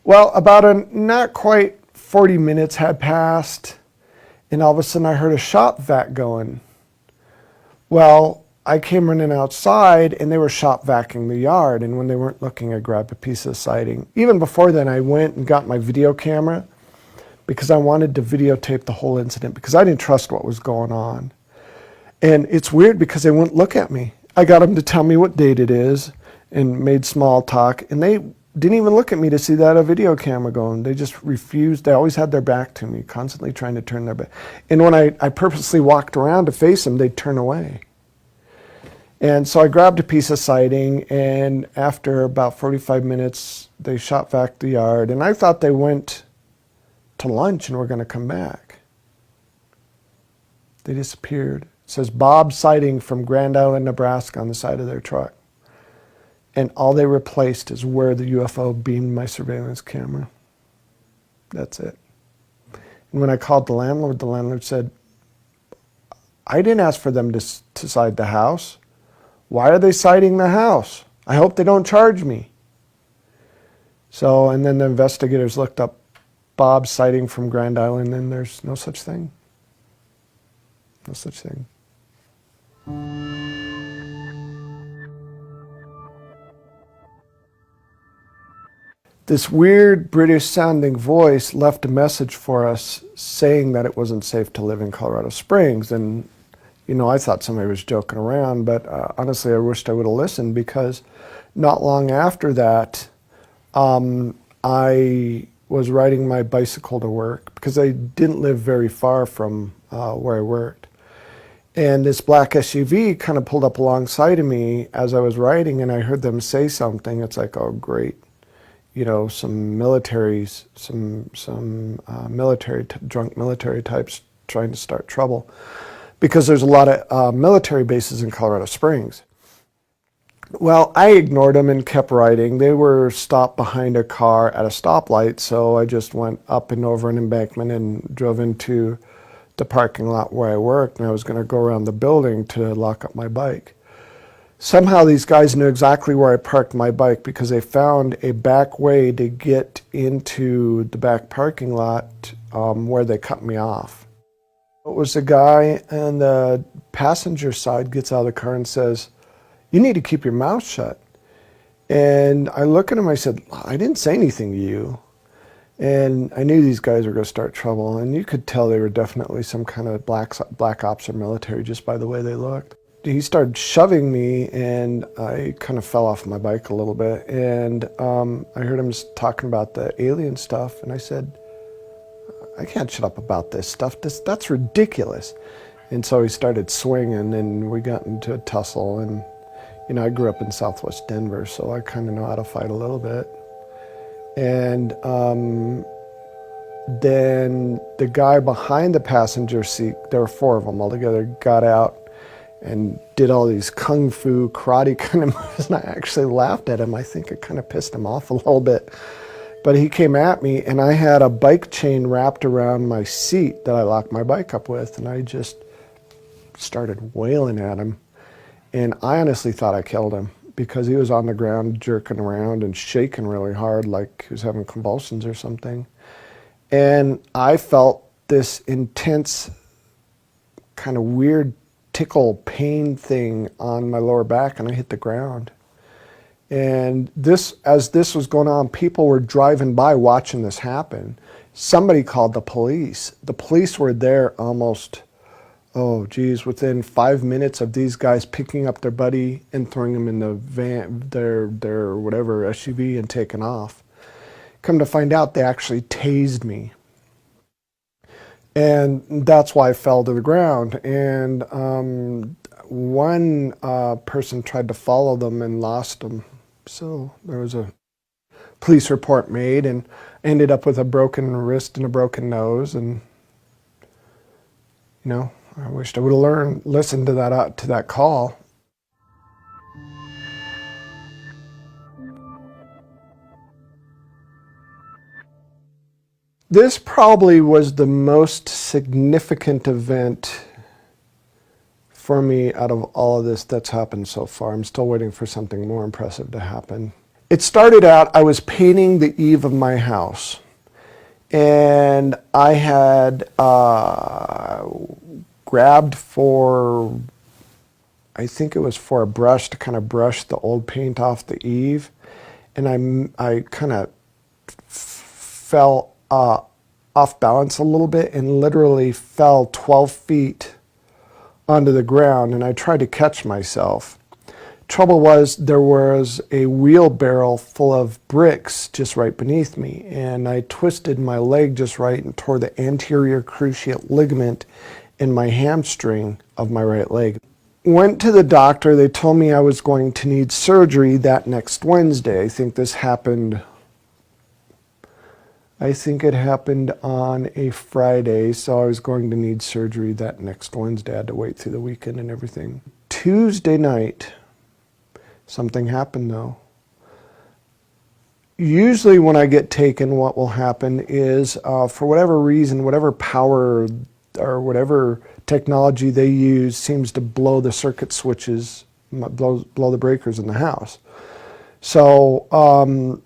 Well, about not quite 40 minutes had passed, and all of a sudden I heard a shop vac going. Well, I came running outside, and they were shop vacuuming the yard, and when they weren't looking, I grabbed a piece of siding. Even before then, I went and got my video camera because I wanted to videotape the whole incident because I didn't trust what was going on. And it's weird because they wouldn't look at me. I got them to tell me what date it is and made small talk, and they didn't even look at me to see that a video camera going. They just refused. They always had their back to me, constantly trying to turn their back. And when I purposely walked around to face them, they'd turn away. And so I grabbed a piece of siding, and after about 45 minutes, they shot vac the yard, and I thought they went to lunch and were going to come back. They disappeared. It says Bob sighting from Grand Island, Nebraska on the side of their truck. And all they replaced is where the UFO beamed my surveillance camera. That's it. And when I called the landlord said, I didn't ask for them to sight the house. Why are they sighting the house? I hope they don't charge me. So, and then the investigators looked up Bob's sighting from Grand Island, and there's no such thing. No such thing. This weird British-sounding voice left a message for us saying that it wasn't safe to live in Colorado Springs. And, you know, I thought somebody was joking around, but honestly, I wished I would have listened, because not long after that, I was riding my bicycle to work, because I didn't live very far from where I worked. And this black SUV kind of pulled up alongside of me as I was riding, and I heard them say something. It's like, oh, great. You know, some militaries, drunk military types trying to start trouble, because there's a lot of military bases in Colorado Springs. Well, I ignored them and kept riding. They were stopped behind a car at a stoplight, so I just went up and over an embankment and drove into the parking lot where I worked, and I was going to go around the building to lock up my bike. Somehow these guys knew exactly where I parked my bike, because they found a back way to get into the back parking lot where they cut me off. It was a guy on the passenger side gets out of the car and says, "You need to keep your mouth shut." And I look at him, I said, "I didn't say anything to you." And I knew these guys were going to start trouble, and you could tell they were definitely some kind of black ops or military just by the way they looked. He started shoving me, and I kind of fell off my bike a little bit, and I heard him talking about the alien stuff, and I said, "I can't shut up about this stuff. That's ridiculous." And so he started swinging, and we got into a tussle, and you know, I grew up in Southwest Denver, so I kind of know how to fight a little bit. And then the guy behind the passenger seat, there were 4 of them altogether, got out and did all these kung fu karate kind of moves, and I actually laughed at him. I think it kind of pissed him off a little bit. But he came at me, and I had a bike chain wrapped around my seat that I locked my bike up with, and I just started wailing at him. And I honestly thought I killed him, because he was on the ground jerking around and shaking really hard like he was having convulsions or something. And I felt this intense kind of weird tickle pain thing on my lower back, and I hit the ground. And as this was going on, people were driving by watching this happen. Somebody called the police. The police were there almost, oh geez, within 5 minutes of these guys picking up their buddy and throwing him in the van, their whatever SUV, and taking off. Come to find out, they actually tased me. And that's why I fell to the ground. And one person tried to follow them and lost them. So there was a police report made, and ended up with a broken wrist and a broken nose. And you know, I wished I would have listened to that call. This probably was the most significant event for me out of all of this that's happened so far. I'm still waiting for something more impressive to happen. It started out, I was painting the eave of my house, and I had grabbed for, I think it was for a brush to kind of brush the old paint off the eave, and I kind of fell off balance a little bit and literally fell 12 feet onto the ground, and I tried to catch myself. Trouble was, there was a wheelbarrow full of bricks just right beneath me, and I twisted my leg just right and tore the anterior cruciate ligament in my hamstring of my right leg. Went to the doctor. They told me I was going to need surgery that next Wednesday. I think this happened I think it happened on a Friday, so I was going to need surgery that next Wednesday. I had to wait through the weekend and everything. Tuesday night, something happened though. Usually when I get taken, what will happen is, for whatever reason, whatever power or whatever technology they use seems to blow the circuit switches, blow the breakers in the house. So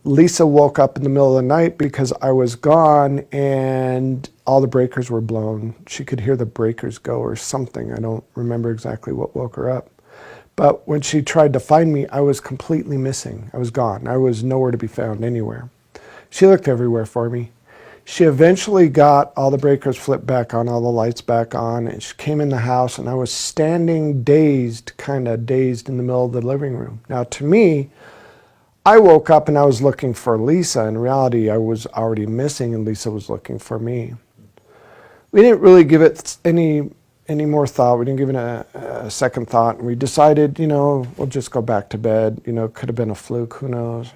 Lisa woke up in the middle of the night because I was gone and all the breakers were blown. She could hear the breakers go or something. I don't remember exactly what woke her up. But when she tried to find me, I was completely missing. I was gone. I was nowhere to be found anywhere. She looked everywhere for me. She eventually got all the breakers flipped back on, all the lights back on, and she came in the house, and I was standing dazed, kind of dazed in the middle of the living room. Now, to me, I woke up and I was looking for Lisa. In reality, I was already missing, and Lisa was looking for me. We didn't really give it any more thought. We didn't give it a second thought. And we decided, you know, we'll just go back to bed. You know, it could have been a fluke. Who knows?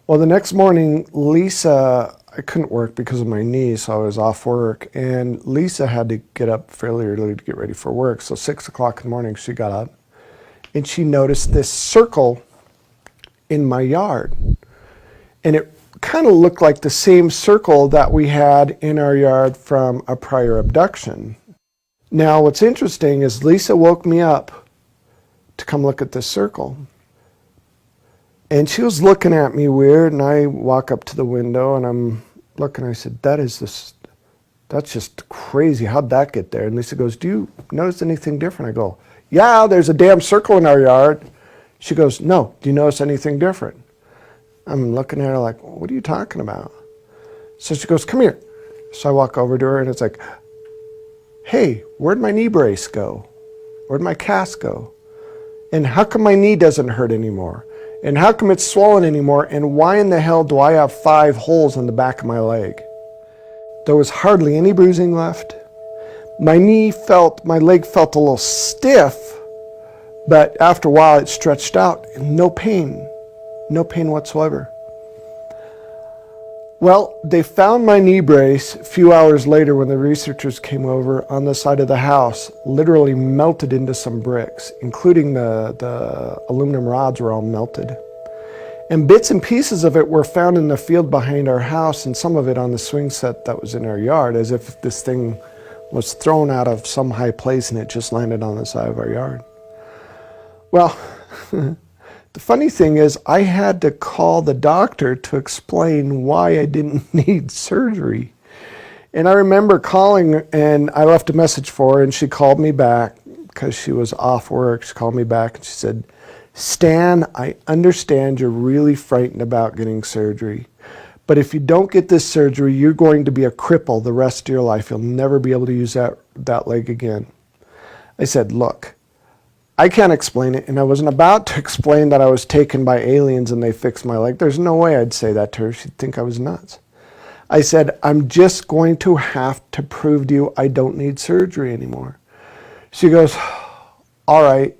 Well, the next morning, Lisa, I couldn't work because of my knee, so I was off work. And Lisa had to get up fairly early to get ready for work. So 6 o'clock in the morning, she got up. And she noticed this circle in my yard. And it kind of looked like the same circle that we had in our yard from a prior abduction. Now, what's interesting is Lisa woke me up to come look at this circle. And she was looking at me weird, and I walk up to the window and I'm looking, I said, that's just crazy. How'd that get there? And Lisa goes, do you notice anything different? I go, yeah, there's a damn circle in our yard. She goes, no, do you notice anything different? I'm looking at her like, what are you talking about? So she goes, come here. So I walk over to her and it's like, hey, where'd my knee brace go? Where'd my cast go? And how come my knee doesn't hurt anymore? And how come it's swollen anymore? And why in the hell do I have 5 holes in the back of my leg? There was hardly any bruising left. My leg felt a little stiff, but after a while it stretched out and no pain whatsoever. Well, they found my knee brace a few hours later when the researchers came over on the side of the house, literally melted into some bricks, including the aluminum rods were all melted. And bits and pieces of it were found in the field behind our house and some of it on the swing set that was in our yard, as if this thing was thrown out of some high place and it just landed on the side of our yard. Well, the funny thing is, I had to call the doctor to explain why I didn't need surgery. And I remember calling, and I left a message for her, and she called me back because she was off work. She called me back and she said, Stan, I understand you're really frightened about getting surgery, but if you don't get this surgery, you're going to be a cripple the rest of your life. You'll never be able to use that leg again. I said, look, I can't explain it, and I wasn't about to explain that I was taken by aliens and they fixed my leg. There's no way I'd say that to her. She'd think I was nuts. I said, I'm just going to have to prove to you I don't need surgery anymore. She goes, all right,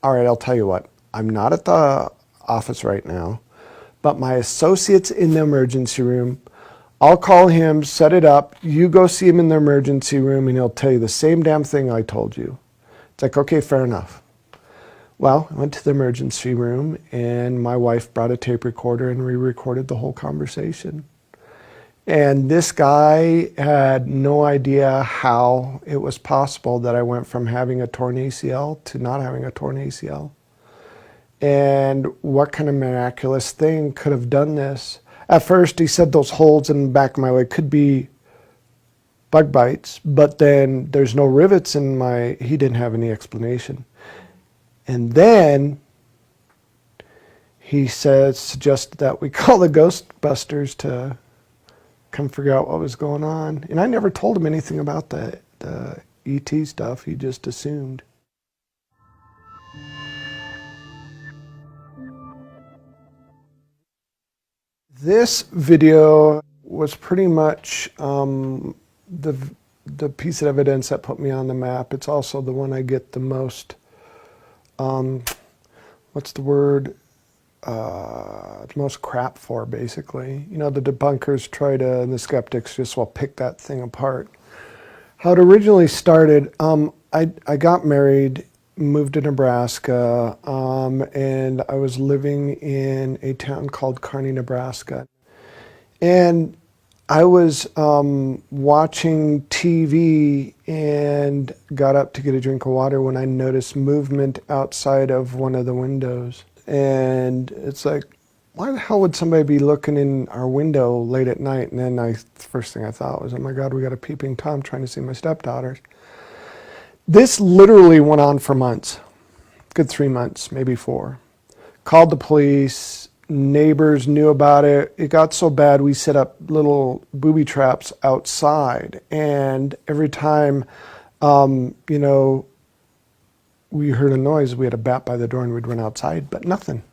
I'll tell you what. I'm not at the office right now, but my associate's in the emergency room. I'll call him, set it up. You go see him in the emergency room, and he'll tell you the same damn thing I told you. It's like, okay, fair enough. Well, I went to the emergency room, and my wife brought a tape recorder, and we recorded the whole conversation. And this guy had no idea how it was possible that I went from having a torn ACL to not having a torn ACL. And what kind of miraculous thing could have done this? At first, he said those holes in the back of my leg could be bug bites, but then there's no rivets in he didn't have any explanation. And then he suggested that we call the Ghostbusters to come figure out what was going on. And I never told him anything about the ET stuff. He just assumed. This video was pretty much the piece of evidence that put me on the map. It's also the one I get the most, what's the word? the most crap for, basically. You know, the debunkers try to, and the skeptics just will pick that thing apart. How it originally started, I got married, moved to Nebraska, and I was living in a town called Kearney, Nebraska. And I was watching TV and got up to get a drink of water when I noticed movement outside of one of the windows. And it's like, why the hell would somebody be looking in our window late at night? And then the first thing I thought was, oh my God, we got a peeping Tom trying to see my stepdaughters. This literally went on for months, good 3 months, maybe 4. Called the police, neighbors knew about it. It got so bad we set up little booby traps outside. And every time, you know, we heard a noise, we had a bat by the door and we'd run outside, but nothing.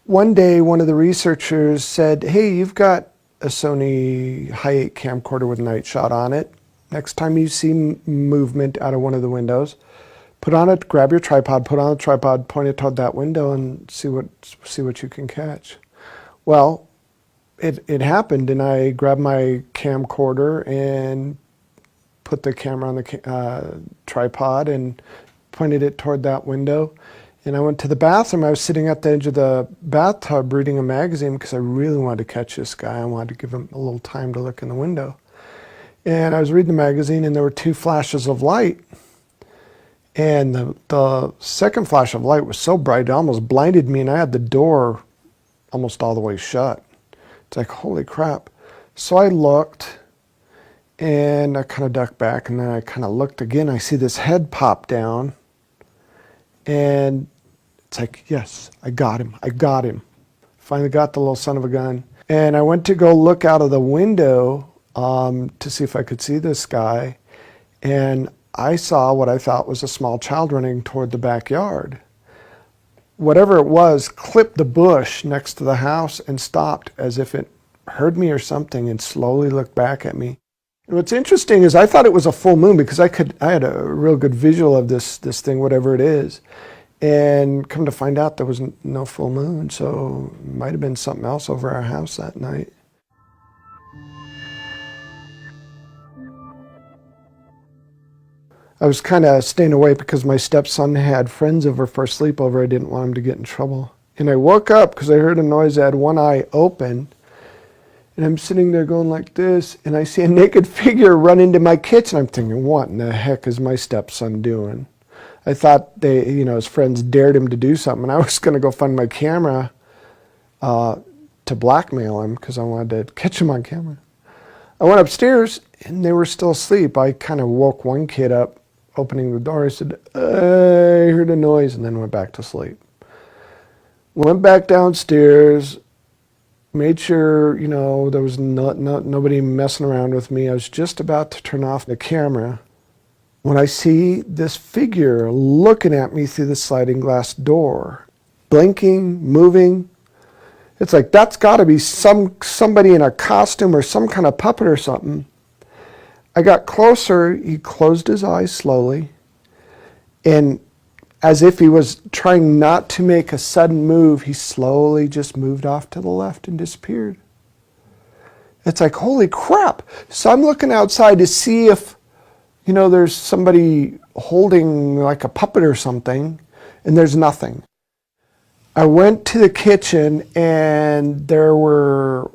One day, one of the researchers said, hey, you've got a Sony Hi8 camcorder with night shot on it. Next time you see movement out of one of the windows, put on it, grab your tripod, put on a tripod, point it toward that window and see what you can catch. Well, it happened, and I grabbed my camcorder and put the camera on the tripod and pointed it toward that window. And I went to the bathroom. I was sitting at the edge of the bathtub reading a magazine because I really wanted to catch this guy. I wanted to give him a little time to look in the window. And I was reading the magazine, and there were 2 flashes of light. And the second flash of light was so bright, it almost blinded me, and I had the door almost all the way shut. It's like, holy crap. So I looked, and I kind of ducked back, and then I kind of looked again. I see this head pop down, and it's like, yes, I got him. Finally got the little son of a gun. And I went to go look out of the window to see if I could see this guy, and I saw what I thought was a small child running toward the backyard. Whatever it was clipped the bush next to the house and stopped as if it heard me or something and slowly looked back at me. And what's interesting is I thought it was a full moon because I had a real good visual of this thing, whatever it is. And come to find out there was no full moon, so it might have been something else over our house that night. I was kind of staying away because my stepson had friends over for a sleepover. I didn't want him to get in trouble. And I woke up because I heard a noise. I had one eye open. And I'm sitting there going like this, and I see a naked figure run into my kitchen. I'm thinking, what in the heck is my stepson doing? I thought his friends dared him to do something, and I was going to go find my camera to blackmail him because I wanted to catch him on camera. I went upstairs, and they were still asleep. I kind of woke one kid up, opening the door. I said, I heard a noise, and then went back to sleep. Went back downstairs, made sure, there was nobody messing around with me. I was just about to turn off the camera when I see this figure looking at me through the sliding glass door, blinking, moving. It's like, that's got to be somebody in a costume or some kind of puppet or something. I got closer. He closed his eyes slowly, and as if he was trying not to make a sudden move, he slowly just moved off to the left and disappeared. It's like, holy crap. So I'm looking outside to see if, there's somebody holding like a puppet or something, and there's nothing. I went to the kitchen, and there were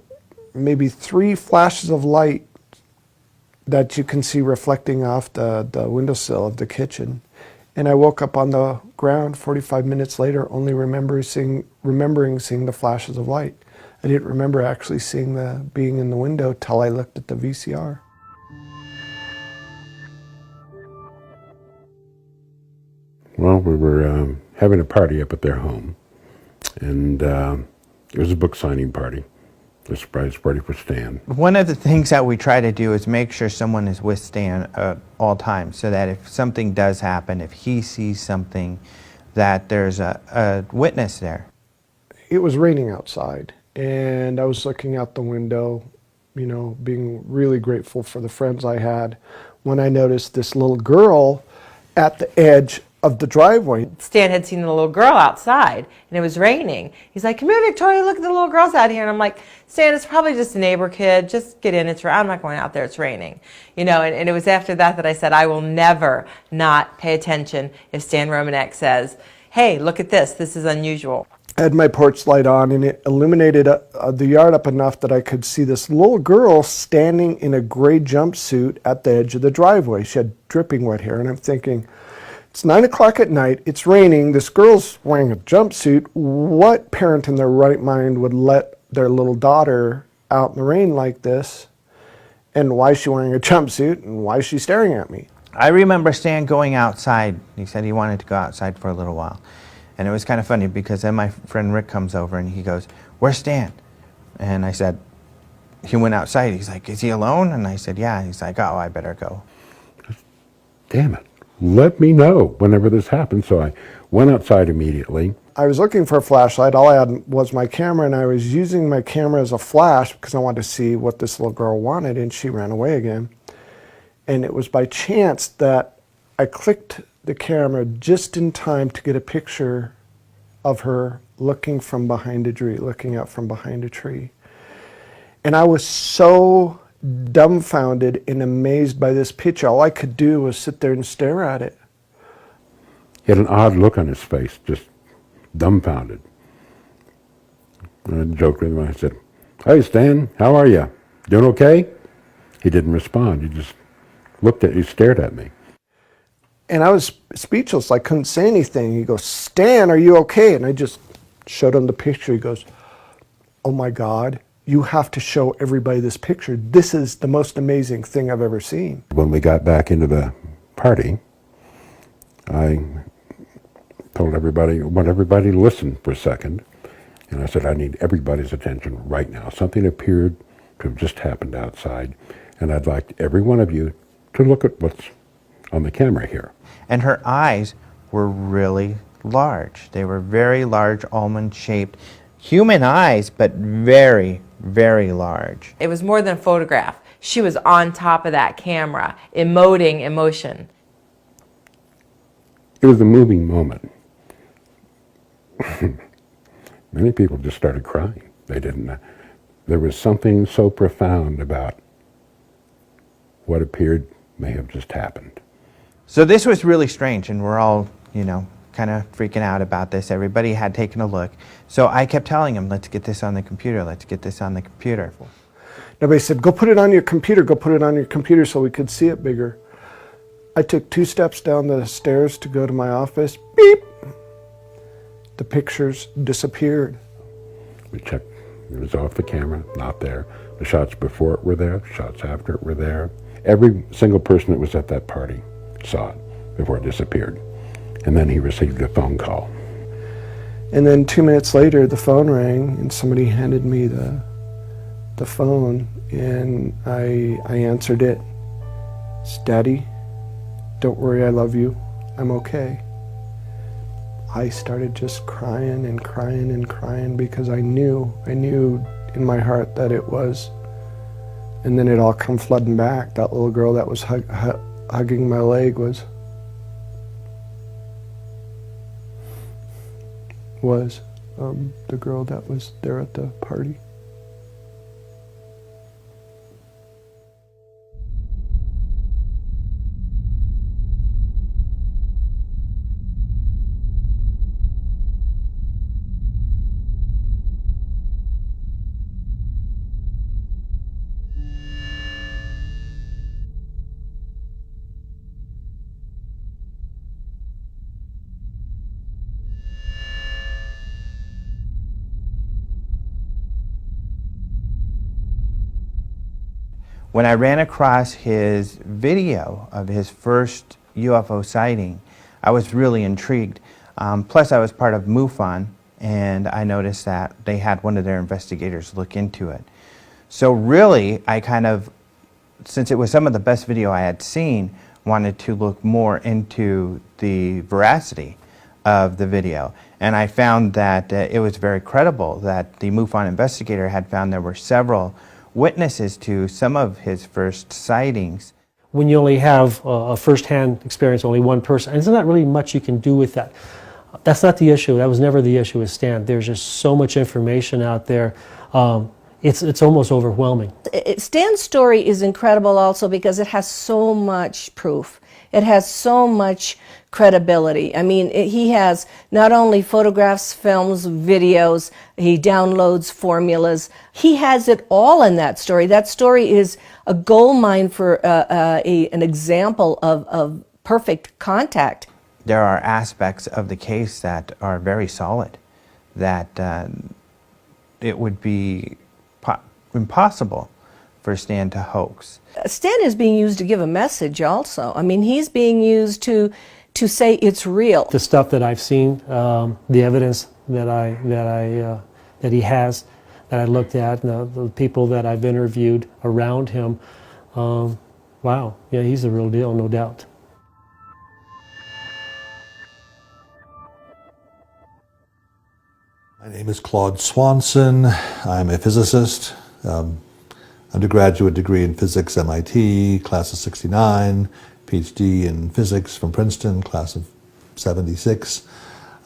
maybe 3 flashes of light that you can see reflecting off the windowsill of the kitchen. And I woke up on the ground 45 minutes later, only remembering seeing the flashes of light. I didn't remember actually seeing being in the window till I looked at the VCR. Well, we were having a party up at their home, and it was a book signing party, a surprise party for Stan. One of the things that we try to do is make sure someone is with Stan at all times, so that if something does happen, if he sees something, that there's a witness there. It was raining outside, and I was looking out the window, being really grateful for the friends I had, when I noticed this little girl at the edge of the driveway. Stan had seen the little girl outside, and it was raining. He's like, come here, Victoria, look at the little girls out here. And I'm like, Stan, it's probably just a neighbor kid. Just get in. I'm not going out there. It's raining. You know, and it was after that that I said, I will never not pay attention if Stan Romanek says, hey, look at this. This is unusual. I had my porch light on, and it illuminated the yard up enough that I could see this little girl standing in a gray jumpsuit at the edge of the driveway. She had dripping wet hair, and I'm thinking, it's 9 o'clock at night, it's raining, this girl's wearing a jumpsuit. What parent in their right mind would let their little daughter out in the rain like this? And why is she wearing a jumpsuit, and why is she staring at me? I remember Stan going outside. He said he wanted to go outside for a little while. And it was kind of funny because then my friend Rick comes over and he goes, where's Stan? And I said, he went outside. He's like, is he alone? And I said, yeah. He's like, oh, I better go. Damn it. Let me know whenever this happens. So I went outside immediately. I was looking for a flashlight. All I had was my camera, and I was using my camera as a flash because I wanted to see what this little girl wanted, and she ran away again. And it was by chance that I clicked the camera just in time to get a picture of her looking from behind a tree, looking out from behind a tree. And I was so dumbfounded and amazed by this picture. All I could do was sit there and stare at it. He had an odd look on his face, just dumbfounded. And I joked with him. I said, hey, Stan, how are you? Doing okay? He didn't respond. He just he stared at me. And I was speechless. I couldn't say anything. He goes, Stan, are you okay? And I just showed him the picture. He goes, oh my God, you have to show everybody this picture. This is the most amazing thing I've ever seen. When we got back into the party, I told everybody, I want everybody to listen for a second. And I said, I need everybody's attention right now. Something appeared to have just happened outside. And I'd like every one of you to look at what's on the camera here. And her eyes were really large. They were very large, almond-shaped, human eyes, but very, very large. It was more than a photograph. She was on top of that camera, emoting emotion. It was a moving moment. Many people just started crying. They didn't. There was something so profound about what appeared may have just happened. So this was really strange, and we're all, you know, kind of freaking out about this. Everybody had taken a look. So I kept telling him, let's get this on the computer, let's get this on the computer. Everybody said, go put it on your computer, go put it on your computer so we could see it bigger. I took 2 steps down the stairs to go to my office. Beep! The pictures disappeared. We checked. It was off the camera, not there. The shots before it were there, shots after it were there. Every single person that was at that party saw it before it disappeared. And then he received a phone call. And then 2 minutes later, the phone rang, and somebody handed me the phone, and I answered it. It's Daddy, don't worry, I love you. I'm okay. I started just crying and crying and crying because I knew in my heart that it was. And then it all come flooding back. That little girl that was hugging my leg was the girl that was there at the party. When I ran across his video of his first UFO sighting, I was really intrigued. Plus, I was part of MUFON, and I noticed that they had one of their investigators look into it. So really, I kind of, since it was some of the best video I had seen, wanted to look more into the veracity of the video. And I found that it was very credible that the MUFON investigator had found there were several witnesses to some of his first sightings. when you only have a first-hand experience, only one person, and there's not really much you can do with that. That's not the issue. That was never the issue with Stan. There's just so much information out there. It's almost overwhelming. Stan's story is incredible also because it has so much proof. It has so much credibility. I mean, he has not only photographs, films, videos, he downloads formulas. He has it all in that story. That story is a gold mine for an example of perfect contact. There are aspects of the case that are very solid, that it would be impossible for Stan to hoax. Stan is being used to give a message also. I mean, he's being used to say it's real. The stuff that I've seen, the evidence that he has, that I looked at, the people that I've interviewed around him, wow, yeah, he's the real deal, no doubt. My name is Claude Swanson. I'm a physicist. Undergraduate degree in physics, MIT, class of 69. PhD in physics from Princeton, class of 76.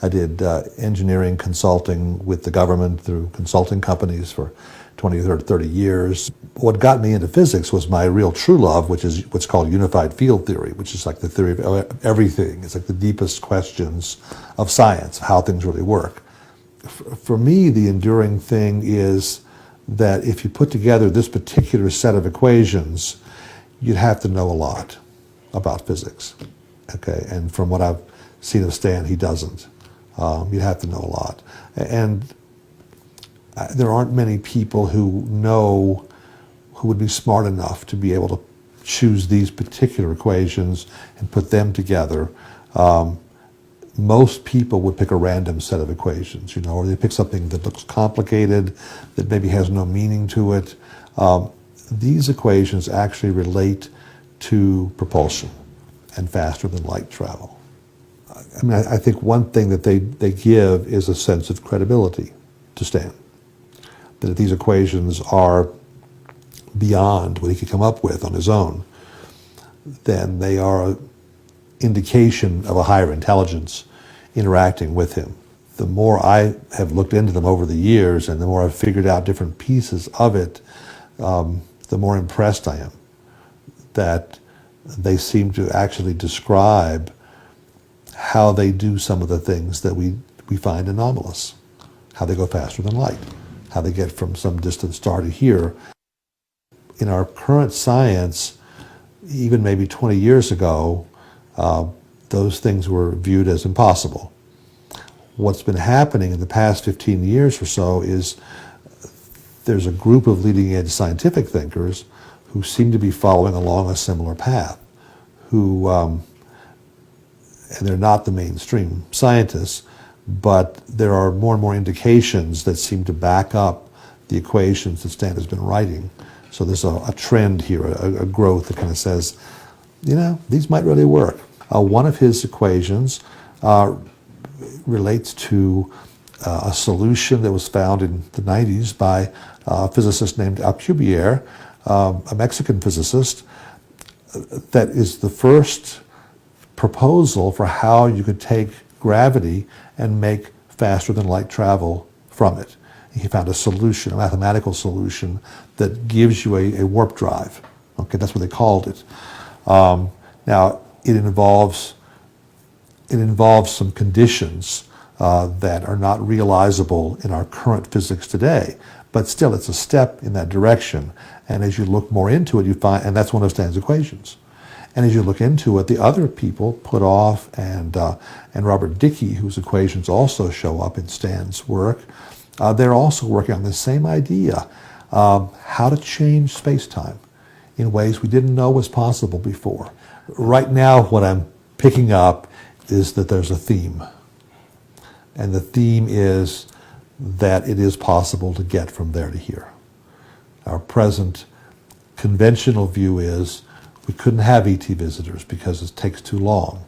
I did engineering consulting with the government through consulting companies for 20 or 30 years. What got me into physics was my real true love, which is what's called unified field theory, which is like the theory of everything. It's like the deepest questions of science, how things really work. For me, the enduring thing is that if you put together this particular set of equations, you'd have to know a lot about physics, okay? And from what I've seen of Stan, he doesn't. You'd have to know a lot. And there aren't many people who would be smart enough to be able to choose these particular equations and put them together. Most people would pick a random set of equations, you know, or they pick something that looks complicated, that maybe has no meaning to it. These equations actually relate to propulsion and faster than light travel. I mean, I think one thing that they give is a sense of credibility to Stan. That if these equations are beyond what he could come up with on his own, then they are an indication of a higher intelligence interacting with him. The more I have looked into them over the years and the more I've figured out different pieces of it, the more impressed I am that they seem to actually describe how they do some of the things that we find anomalous. How they go faster than light, how they get from some distant star to here. In our current science, even maybe 20 years ago, those things were viewed as impossible. What's been happening in the past 15 years or so is there's a group of leading edge scientific thinkers who seem to be following along a similar path, and they're not the mainstream scientists, but there are more and more indications that seem to back up the equations that Stan has been writing. So there's a trend here, a growth that kind of says, you know, these might really work. One of his equations relates to a solution that was found in the 90s by a physicist named Alcubierre, a Mexican physicist, that is the first proposal for how you could take gravity and make faster than light travel from it. He found a solution, a mathematical solution that gives you a warp drive. Okay, that's what they called it. Now, it involves some conditions that are not realizable in our current physics today, but still it's a step in that direction. And as you look more into it, you find, and that's one of Stan's equations. And as you look into it, the other people, Puthoff and Robert Dicke, whose equations also show up in Stan's work, they're also working on the same idea, how to change space-time in ways we didn't know was possible before. Right now, what I'm picking up is that there's a theme. And the theme is that it is possible to get from there to here. Our present conventional view is we couldn't have ET visitors because it takes too long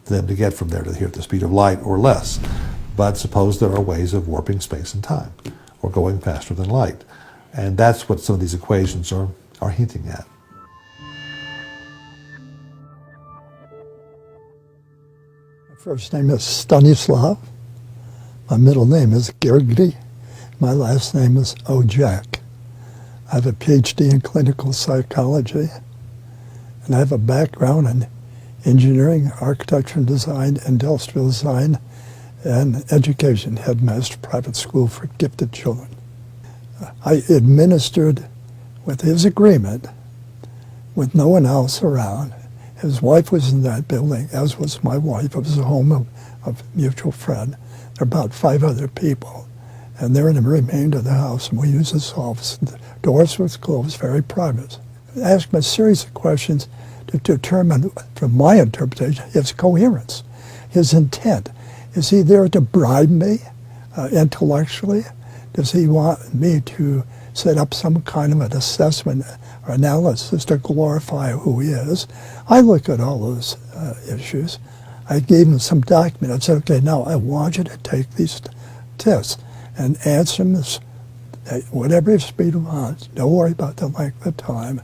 for them to get from there to here at the speed of light or less. But suppose there are ways of warping space and time or going faster than light. And that's what some of these equations are hinting at. first name is Stanislav. My middle name is Gergely. My last name is Ojak. I have a PhD in clinical psychology, and I have a background in engineering, architecture and design, industrial design, and education, headmaster, private school for gifted children. I administered, with his agreement, with no one else around. His wife was in that building, as was my wife. It was a home of a mutual friend. There are about 5 other people, and they're in the remainder of the house, and we use this office. The doors were closed, very private. I asked him a series of questions to determine, from my interpretation, his coherence, his intent. Is he there to bribe me intellectually? Does he want me to set up some kind of an assessment or analysis to glorify who he is? I look at all those issues. I gave him some document. I said, okay, now I want you to take these tests and answer them at whatever speed you want. Don't worry about the length of time.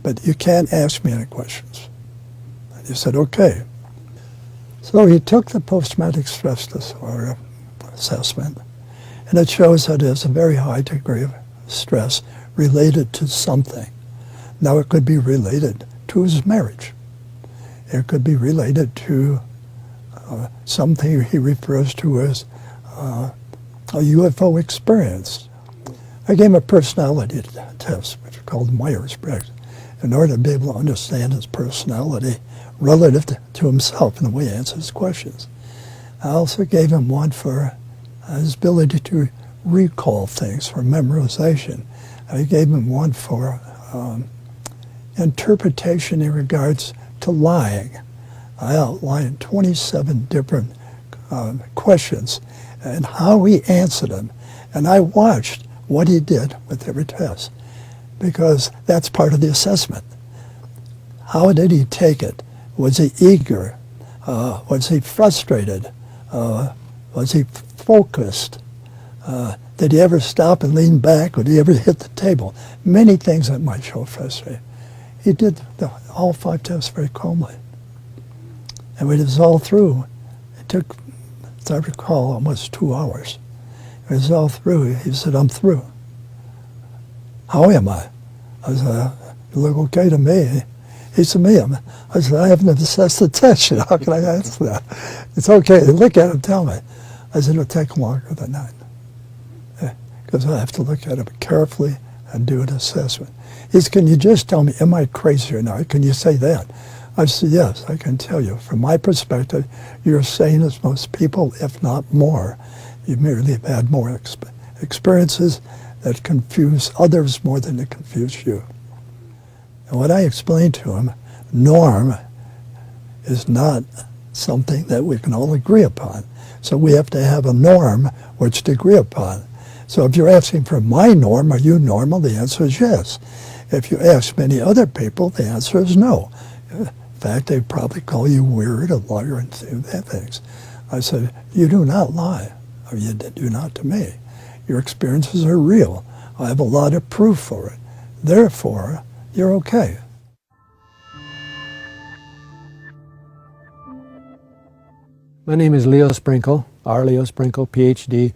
But you can't ask me any questions. And he said, okay. So he took the post-traumatic stress disorder assessment, and it shows that there's a very high degree of stress related to something. Now, it could be related to his marriage. It could be related to something he refers to as a UFO experience. I gave him a personality test, which is called Myers-Briggs, in order to be able to understand his personality relative to himself and the way he answers questions. I also gave him one for his ability to recall things, for memorization. I gave him one for interpretation in regards to lying. I outlined 27 different questions and how he answered them. And I watched what he did with every test, because that's part of the assessment. How did he take it? Was he eager? Was he frustrated? Was he focused? Did he ever stop and lean back? Or did he ever hit the table? Many things that might show frustration. He did all 5 tests very calmly. And when it was all through, it took, as I recall, almost 2 hours. When it was all through, he said, I'm through. How am I? I said, you look okay to me. He said, me? I said, I haven't assessed the test yet. How can I answer that? It's okay. Look at it and tell me. I said, it'll take longer than that, because I have to look at it carefully and do an assessment. He said, can you just tell me, am I crazy or not? Can you say that? I said, yes, I can tell you. From my perspective, you're sane as most people, if not more. You merely have had more experiences that confuse others more than they confuse you. And what I explained to him, norm is not something that we can all agree upon. So we have to have a norm which to agree upon. So if you're asking for my norm, are you normal? The answer is yes. If you ask many other people, the answer is no. In fact, they'd probably call you weird, a liar, and things. I said, you do not lie, or you do not to me. Your experiences are real. I have a lot of proof for it. Therefore, you're okay. My name is Leo Sprinkle, R. Leo Sprinkle, PhD.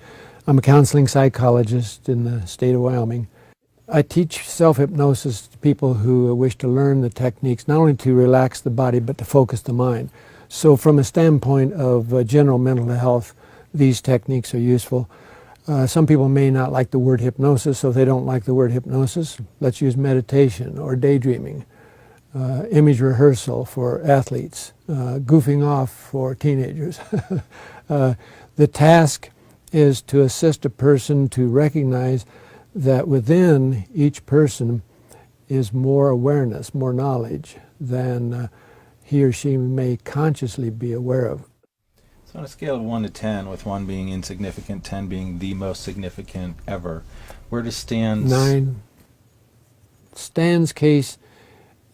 I'm a counseling psychologist in the state of Wyoming. I teach self-hypnosis to people who wish to learn the techniques, not only to relax the body, but to focus the mind. So from a standpoint of general mental health, these techniques are useful. Some people may not like the word hypnosis, so if they don't like the word hypnosis, let's use meditation or daydreaming, image rehearsal for athletes, goofing off for teenagers. The task is to assist a person to recognize that within each person is more awareness, more knowledge than he or she may consciously be aware of. So on a scale of 1 to 10, with 1 being insignificant, 10 being the most significant ever, where does Stan's... 9. Stan's case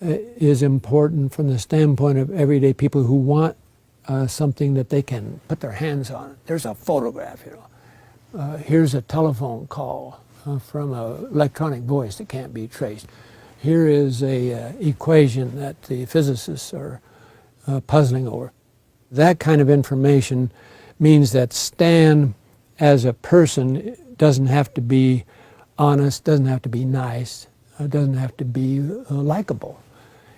is important from the standpoint of everyday people who want something that they can put their hands on. There's a photograph, you know. Here's a telephone call from an electronic voice that can't be traced. Here is a equation that the physicists are puzzling over. That kind of information means that Stan, as a person, doesn't have to be honest, doesn't have to be nice, doesn't have to be likable.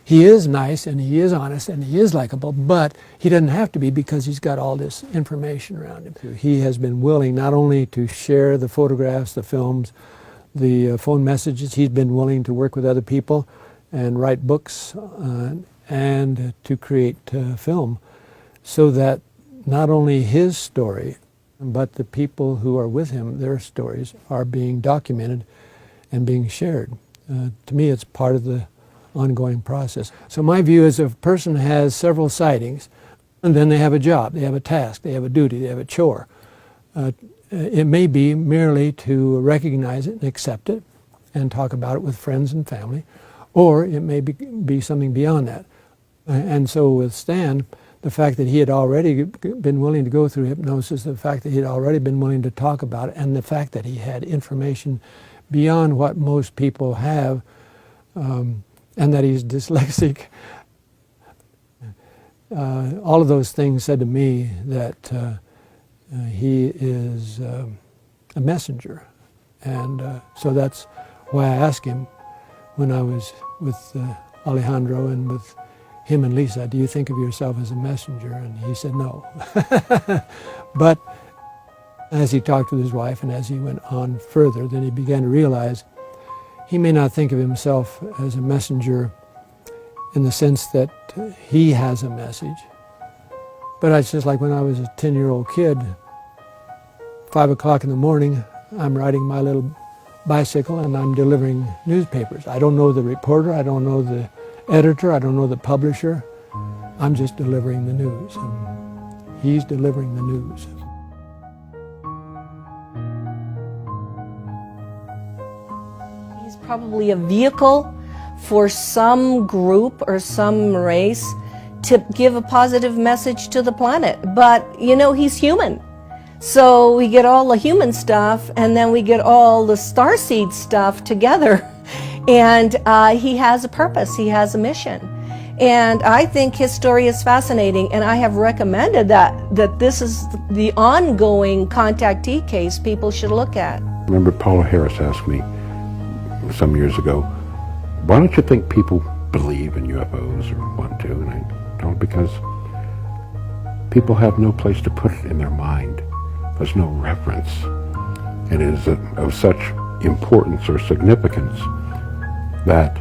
He is nice and he is honest and he is likable, but he doesn't have to be because he's got all this information around him. He has been willing not only to share the photographs, the films, the phone messages, he's been willing to work with other people and write books and to create film, so that not only his story, but the people who are with him, their stories are being documented and being shared. To me, it's part of the ongoing process. So my view is if a person has several sightings, and then they have a job, they have a task, they have a duty, they have a chore, it may be merely to recognize it and accept it and talk about it with friends and family, or it may be something beyond that. And so with Stan, the fact that he had already been willing to go through hypnosis, the fact that he had already been willing to talk about it, and the fact that he had information beyond what most people have, and that he's dyslexic, all of those things said to me that he is a messenger. And so that's why I asked him when I was with Alejandro and with him and Lisa, do you think of yourself as a messenger? And he said no. But as he talked with his wife and as he went on further, then he began to realize he may not think of himself as a messenger in the sense that he has a message. But it's just like when I was a 10-year-old kid, 5 o'clock in the morning, I'm riding my little bicycle and I'm delivering newspapers. I don't know the reporter, I don't know the editor, I don't know the publisher. I'm just delivering the news. And he's delivering the news. He's probably a vehicle for some group or some race to give a positive message to the planet. But, you know, he's human. So we get all the human stuff and then we get all the starseed stuff together. And he has a purpose, he has a mission. And I think his story is fascinating, and I have recommended that this is the ongoing contactee case people should look at. I remember Paula Harris asked me some years ago, why don't you think people believe in UFOs or want to? And I don't, because people have no place to put it in their mind. There's no reference. And it is of such importance or significance that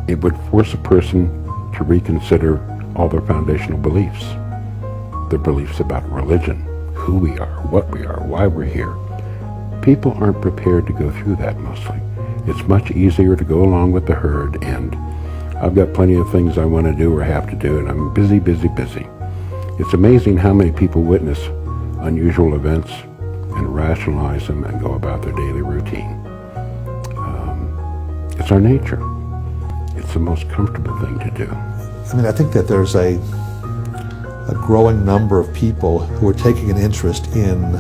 it would force a person to reconsider all their foundational beliefs. Their beliefs about religion, who we are, what we are, why we're here. People aren't prepared to go through that mostly. It's much easier to go along with the herd, and I've got plenty of things I want to do or have to do, and I'm busy, busy, busy. It's amazing how many people witness unusual events and rationalize them and go about their daily routine. It's our nature. It's the most comfortable thing to do. I mean, I think that there's a growing number of people who are taking an interest in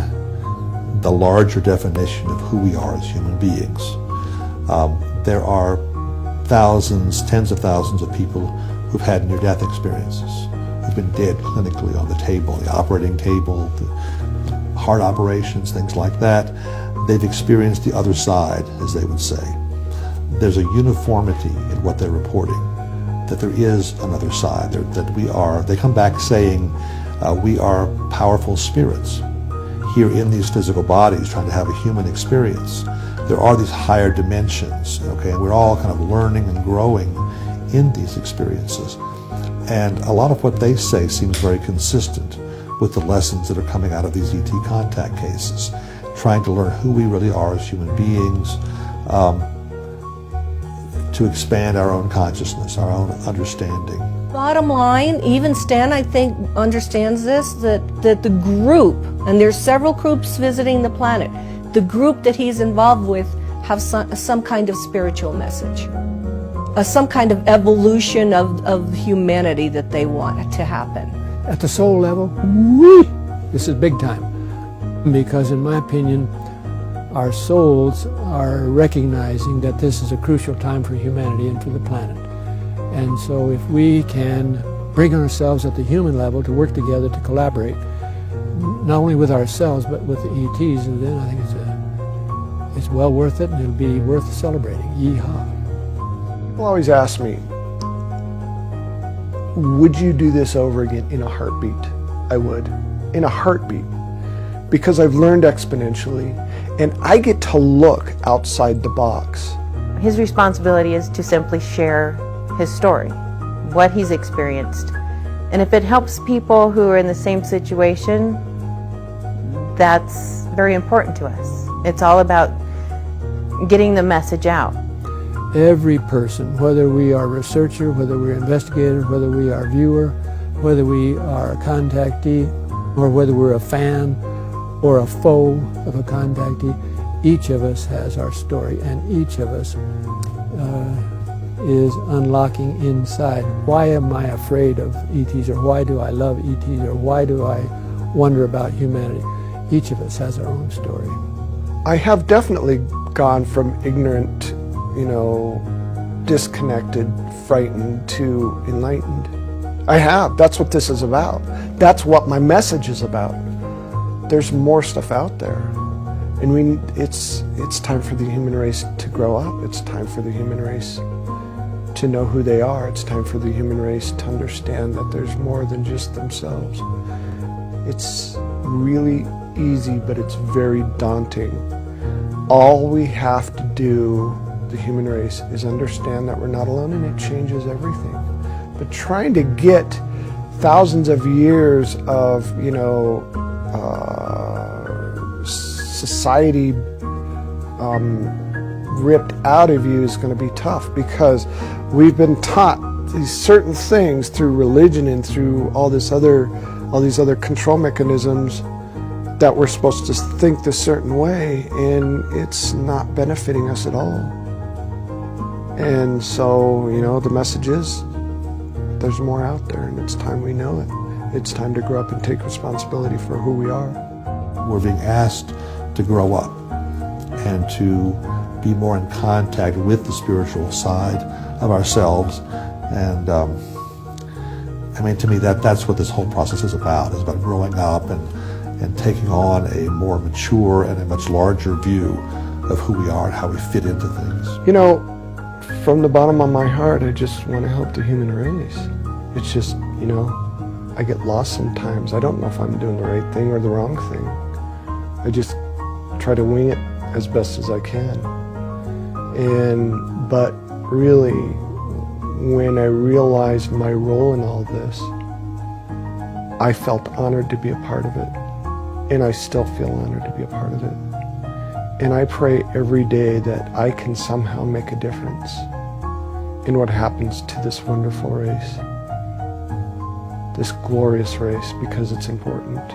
the larger definition of who we are as human beings. There are thousands, tens of thousands of people who've had near-death experiences, who've been dead clinically on the table, the operating table, the heart operations, things like that. They've experienced the other side, as they would say. There's a uniformity in what they're reporting, that there is another side, that we are, they come back saying we are powerful spirits here in these physical bodies trying to have a human experience. There are these higher dimensions, okay, and we're all kind of learning and growing in these experiences. And a lot of what they say seems very consistent with the lessons that are coming out of these ET contact cases, trying to learn who we really are as human beings, to expand our own consciousness, our own understanding. Bottom line, even Stan, I think, understands this, that the group, and there's several groups visiting the planet, the group that he's involved with have some kind of spiritual message, some kind of evolution of humanity that they want to happen. At the soul level, this is big time. Because in my opinion, our souls are recognizing that this is a crucial time for humanity and for the planet. And so if we can bring ourselves at the human level to work together to collaborate, not only with ourselves but with the ETs, and then I think it's well worth it, and it'll be worth celebrating. Yeehaw. People always ask me, would you do this over again in a heartbeat? I would, in a heartbeat, because I've learned exponentially, and I get to look outside the box. His responsibility is to simply share his story, what he's experienced. And if it helps people who are in the same situation, that's very important to us. It's all about getting the message out. Every person, whether we are a researcher, whether we're an investigator, whether we are a viewer, whether we are a contactee, or whether we're a fan or a foe of a contactee, each of us has our story, and each of us is unlocking inside. Why am I afraid of ETs, or why do I love ETs, or why do I wonder about humanity? Each of us has our own story. I have definitely gone from ignorant, disconnected, frightened, to enlightened. I have. That's what this is about. That's what my message is about. There's more stuff out there. And it's time for the human race to grow up. It's time for the human race to know who they are. It's time for the human race to understand that there's more than just themselves. It's really easy, but it's very daunting. All we have to do, the human race, is understand that we're not alone, and it changes everything. But trying to get thousands of years of, society ripped out of you is going to be tough, because we've been taught these certain things through religion and through all these other control mechanisms that we're supposed to think this certain way, and it's not benefiting us at all. And so, the message is there's more out there, and it's time we know it. It's time to grow up and take responsibility for who we are. We're being asked to grow up and to be more in contact with the spiritual side of ourselves. And to me, that's what this whole process is about. It's about growing up and taking on a more mature and a much larger view of who we are and how we fit into things. From the bottom of my heart, I just want to help the human race. It's just, I get lost sometimes. I don't know if I'm doing the right thing or the wrong thing. I just try to wing it as best as I can. But really, when I realized my role in all this, I felt honored to be a part of it. And I still feel honored to be a part of it. And I pray every day that I can somehow make a difference in what happens to this wonderful race, this glorious race, because it's important.